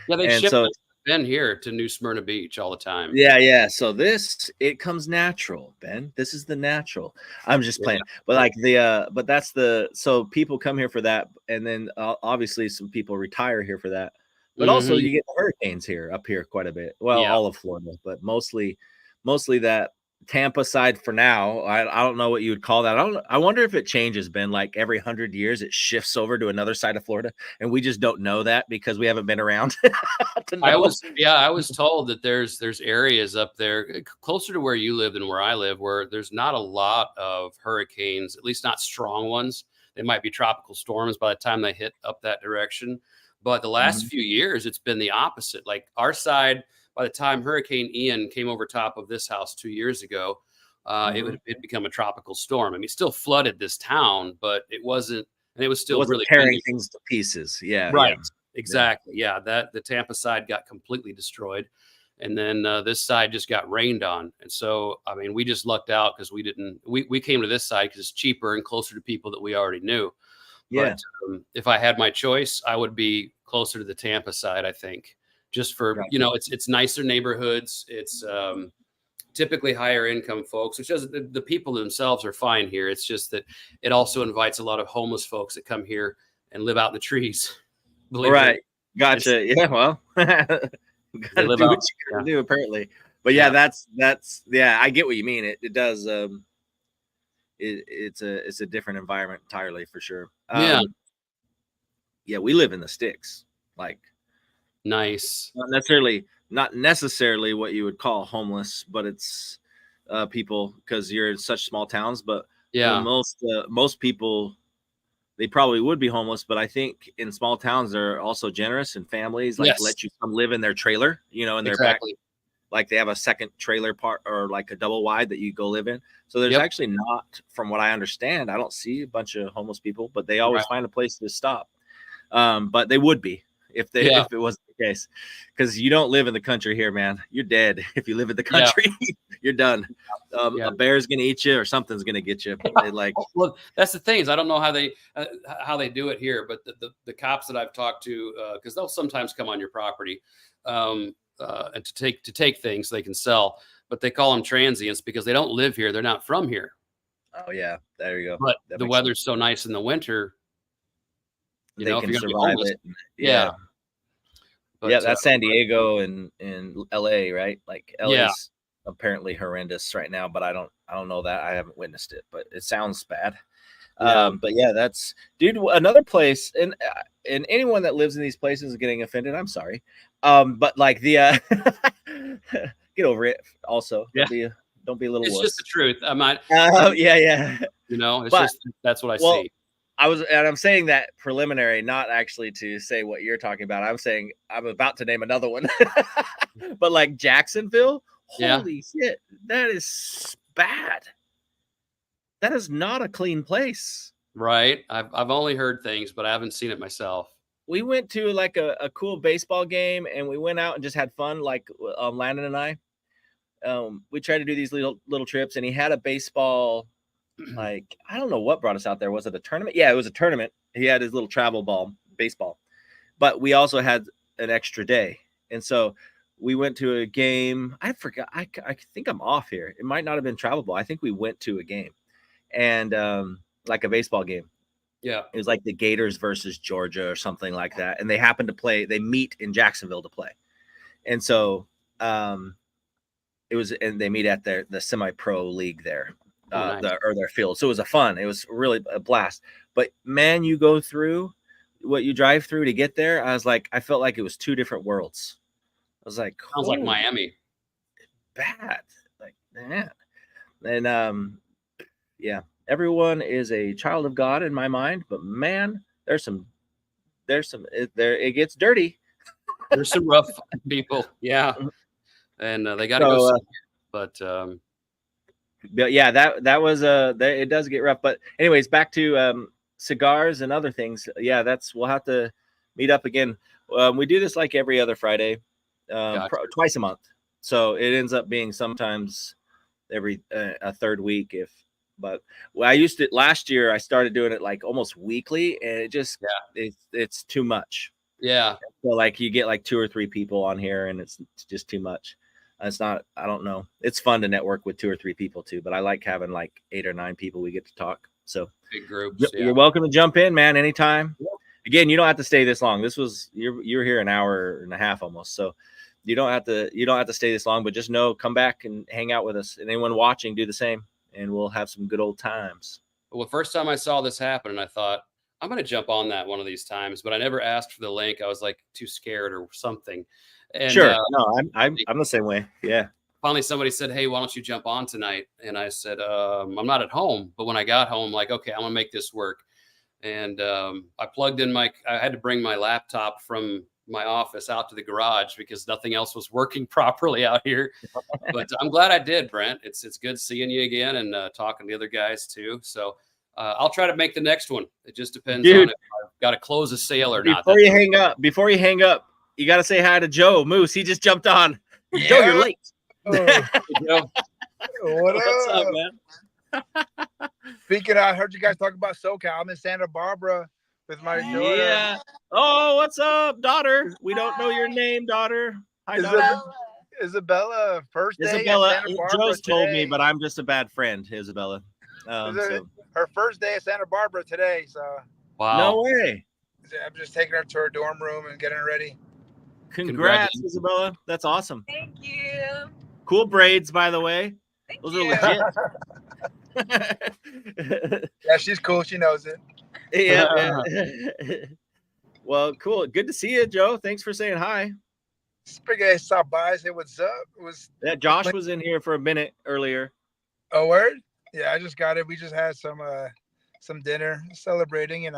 Yeah, they ship Ben here to New Smyrna Beach all the time. Yeah. So it comes natural, Ben. This is the natural. I'm just playing, but like but that's so people come here for that, and then obviously some people retire here for that. But also you get the hurricanes here up here quite a bit. Well, all of Florida, but mostly that Tampa side for now. I don't know what you would call that. I wonder if it changes, Ben. Like every 100 years, it shifts over to another side of Florida, and we just don't know that because we haven't been around. I was told that there's areas up there closer to where you live than where I live, where there's not a lot of hurricanes, at least not strong ones. They might be tropical storms by the time they hit up that direction. But the last few years, it's been the opposite. Like our side, by the time Hurricane Ian came over top of this house 2 years ago, it had become a tropical storm. I mean, it still flooded this town, but it wasn't, and it was still really tearing things to pieces. Yeah, right. Yeah. Exactly. Yeah, that the Tampa side got completely destroyed, and then this side just got rained on. And so, I mean, we just lucked out because we came to this side because it's cheaper and closer to people that we already knew. Yeah. But if I had my choice, I would be closer to the Tampa side, I think. Just for, it's nicer neighborhoods. It's typically higher income folks, which doesn't, the people themselves are fine here. It's just that it also invites a lot of homeless folks that come here and live out in the trees. Right. Gotcha. Yeah. Well, gotta do what you gotta do apparently. But that's I get what you mean. It does. It's a different environment entirely for sure. Yeah. We live in the sticks. Like, nice. Not necessarily what you would call homeless, but it's people because you're in such small towns. But most people, they probably would be homeless. But I think in small towns they're also generous, and families let you come live in their trailer, in their back. Like they have a second trailer part or like a double wide that you go live in. So there's actually not, from what I understand, I don't see a bunch of homeless people, but they always find a place to stop. But they would be if it wasn't the case, because you don't live in the country here, man. You're dead if you live in the country. You're done. A bear's gonna eat you or something's gonna get you. Well, that's the thing is I don't know how they do it here, but the cops that I've talked to, because they'll sometimes come on your property and to take things they can sell, but they call them transients because they don't live here. They're not from here. Oh yeah, there you go. But the weather's so nice in the winter. They can survive it. Yeah. But, that's San Diego and LA, right? Like LA is apparently horrendous right now, but I don't know that. I haven't witnessed it, but it sounds bad. But that's, dude, another place, and anyone that lives in these places is getting offended. I'm sorry. But like get over it. Also, don't be a little. It's wuss. Just the truth. I'm not. Yeah. It's just that's what I see. I'm saying that preliminary, not actually to say what you're talking about. I'm saying I'm about to name another one, but like Jacksonville, Yeah. Holy shit, that is bad. That is not a clean place. Right. I've only heard things, but I haven't seen it myself. We went to like a cool baseball game, and we went out and just had fun. Like Landon and I, we tried to do these little trips, and he had a baseball. Like, I don't know what brought us out there. Was it a tournament? Yeah, it was a tournament. He had his little travel ball, baseball, but we also had an extra day, and so we went to a game. I forgot. I think I'm off here. It might not have been travel ball. I think we went to a game, and like a baseball game. Yeah. It was like the Gators versus Georgia or something like that. And they happened to play, they meet in Jacksonville to play. And so it was, and they meet at the semi-pro league there, Nice. their field. So it was really a blast. But man, you go through what you drive through to get there. I was like, I felt like it was two different worlds. I was like, Sounds like Miami. Bad. Like, man. And yeah. Everyone is a child of God in my mind, but man, it gets dirty. There's some rough people, yeah, and they got to go. But yeah, that was it does get rough. But anyways, back to cigars and other things. Yeah, we'll have to meet up again. We do this like every other Friday, twice a month. So it ends up being sometimes every a third week But I used to last year. I started doing it like almost weekly, and it just it's too much. Yeah. So like you get like 2 or 3 people on here, and it's just too much. It's not. I don't know. It's fun to network with 2 or 3 people too, but I like having like 8 or 9 people we get to talk. So big groups. You're welcome to jump in, man, anytime. Yep. Again, you don't have to stay this long. You're here an hour and a half almost. So you don't have to stay this long, but just know, come back and hang out with us. And anyone watching, do the same. And we'll have some good old times. Well, the first time I saw this happen, and I thought, I'm going to jump on that one of these times, but I never asked for the link. I was like too scared or something. And, sure. No, I'm the same way. Yeah. Finally, somebody said, hey, why don't you jump on tonight? And I said, I'm not at home. But when I got home, like, okay, I'm going to make this work. And I plugged in I had to bring my laptop from my office out to the garage because nothing else was working properly out here. But I'm glad I did, Brent. It's good seeing you again and talking to the other guys too. So I'll try to make the next one. It just depends on if I've got to close a sale or not. Before you hang up, you got to say hi to Joe Moose. He just jumped on. Yeah. Joe, you're late. What's up, man? Speaking of, I heard you guys talk about SoCal. I'm in Santa Barbara with my daughter. Yeah. Oh, what's up, daughter? We don't know your name, daughter. Hi, daughter. Isabella, first day. Isabella, Joe's told me, but I'm just a bad friend, Isabella. Her first day at Santa Barbara today. So. Wow. No way. I'm just taking her to her dorm room and getting her ready. Congrats, Isabella. That's awesome. Thank you. Cool braids, by the way. Those are legit. Yeah, she's cool. She knows it. Yeah. Well, cool. Good to see you, Joe. Thanks for saying hi. Big guy stopped by, said what's up. Josh was in here for a minute earlier. Oh, word? Yeah, I just got it. We just had some dinner celebrating,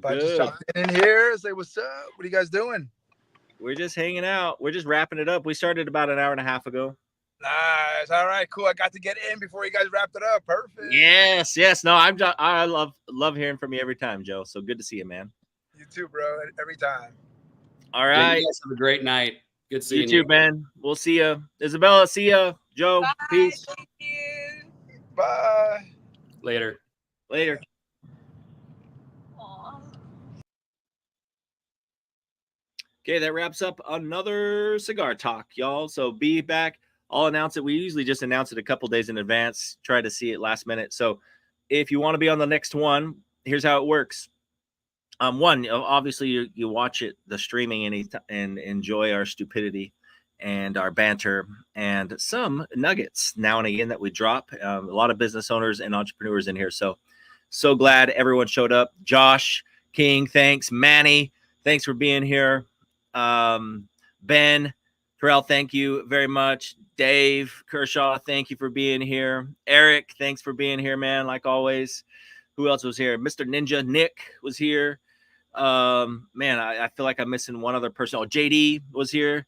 But just jumped in here, say what's up. What are you guys doing? We're just hanging out. We're just wrapping it up. We started about an hour and a half ago. Nice. All right, cool. I got to get in before you guys wrapped it up. Perfect. Yes. No, I love hearing from you every time, Joe. So good to see you, man. You too, bro. Every time. All right. You guys have a great night. Good seeing you. You too, Ben. We'll see you. Isabella, see you. Joe, bye. Peace. Thank you. Bye. Later. Okay, that wraps up another Cigar Talk, y'all. So be back. I'll announce it. We usually just announce it a couple days in advance, try to see it last minute. So if you want to be on the next one, here's how it works. One, obviously you watch it, the streaming, and enjoy our stupidity and our banter and some nuggets now and again that we drop. A lot of business owners and entrepreneurs in here. So glad everyone showed up. Josh, King, thanks. Manny, thanks for being here. Ben, Terrell, thank you very much. Dave Kershaw, thank you for being here. Eric, thanks for being here, man, like always. Who else was here? Mr. Ninja, Nick was here. Man, I feel like I'm missing one other person. Oh, JD was here.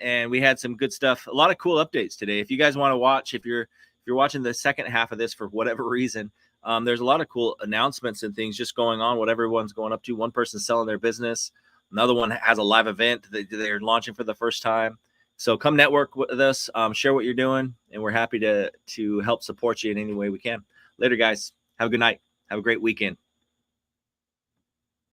and we had some good stuff. A lot of cool updates today. If you guys want to watch, if you're watching the second half of this for whatever reason, there's a lot of cool announcements and things just going on. What everyone's going up to. One person's selling their business. Another one has a live event that they're launching for the first time. So come network with us, share what you're doing, and we're happy to help support you in any way we can. Later, guys. Have a good night. Have a great weekend.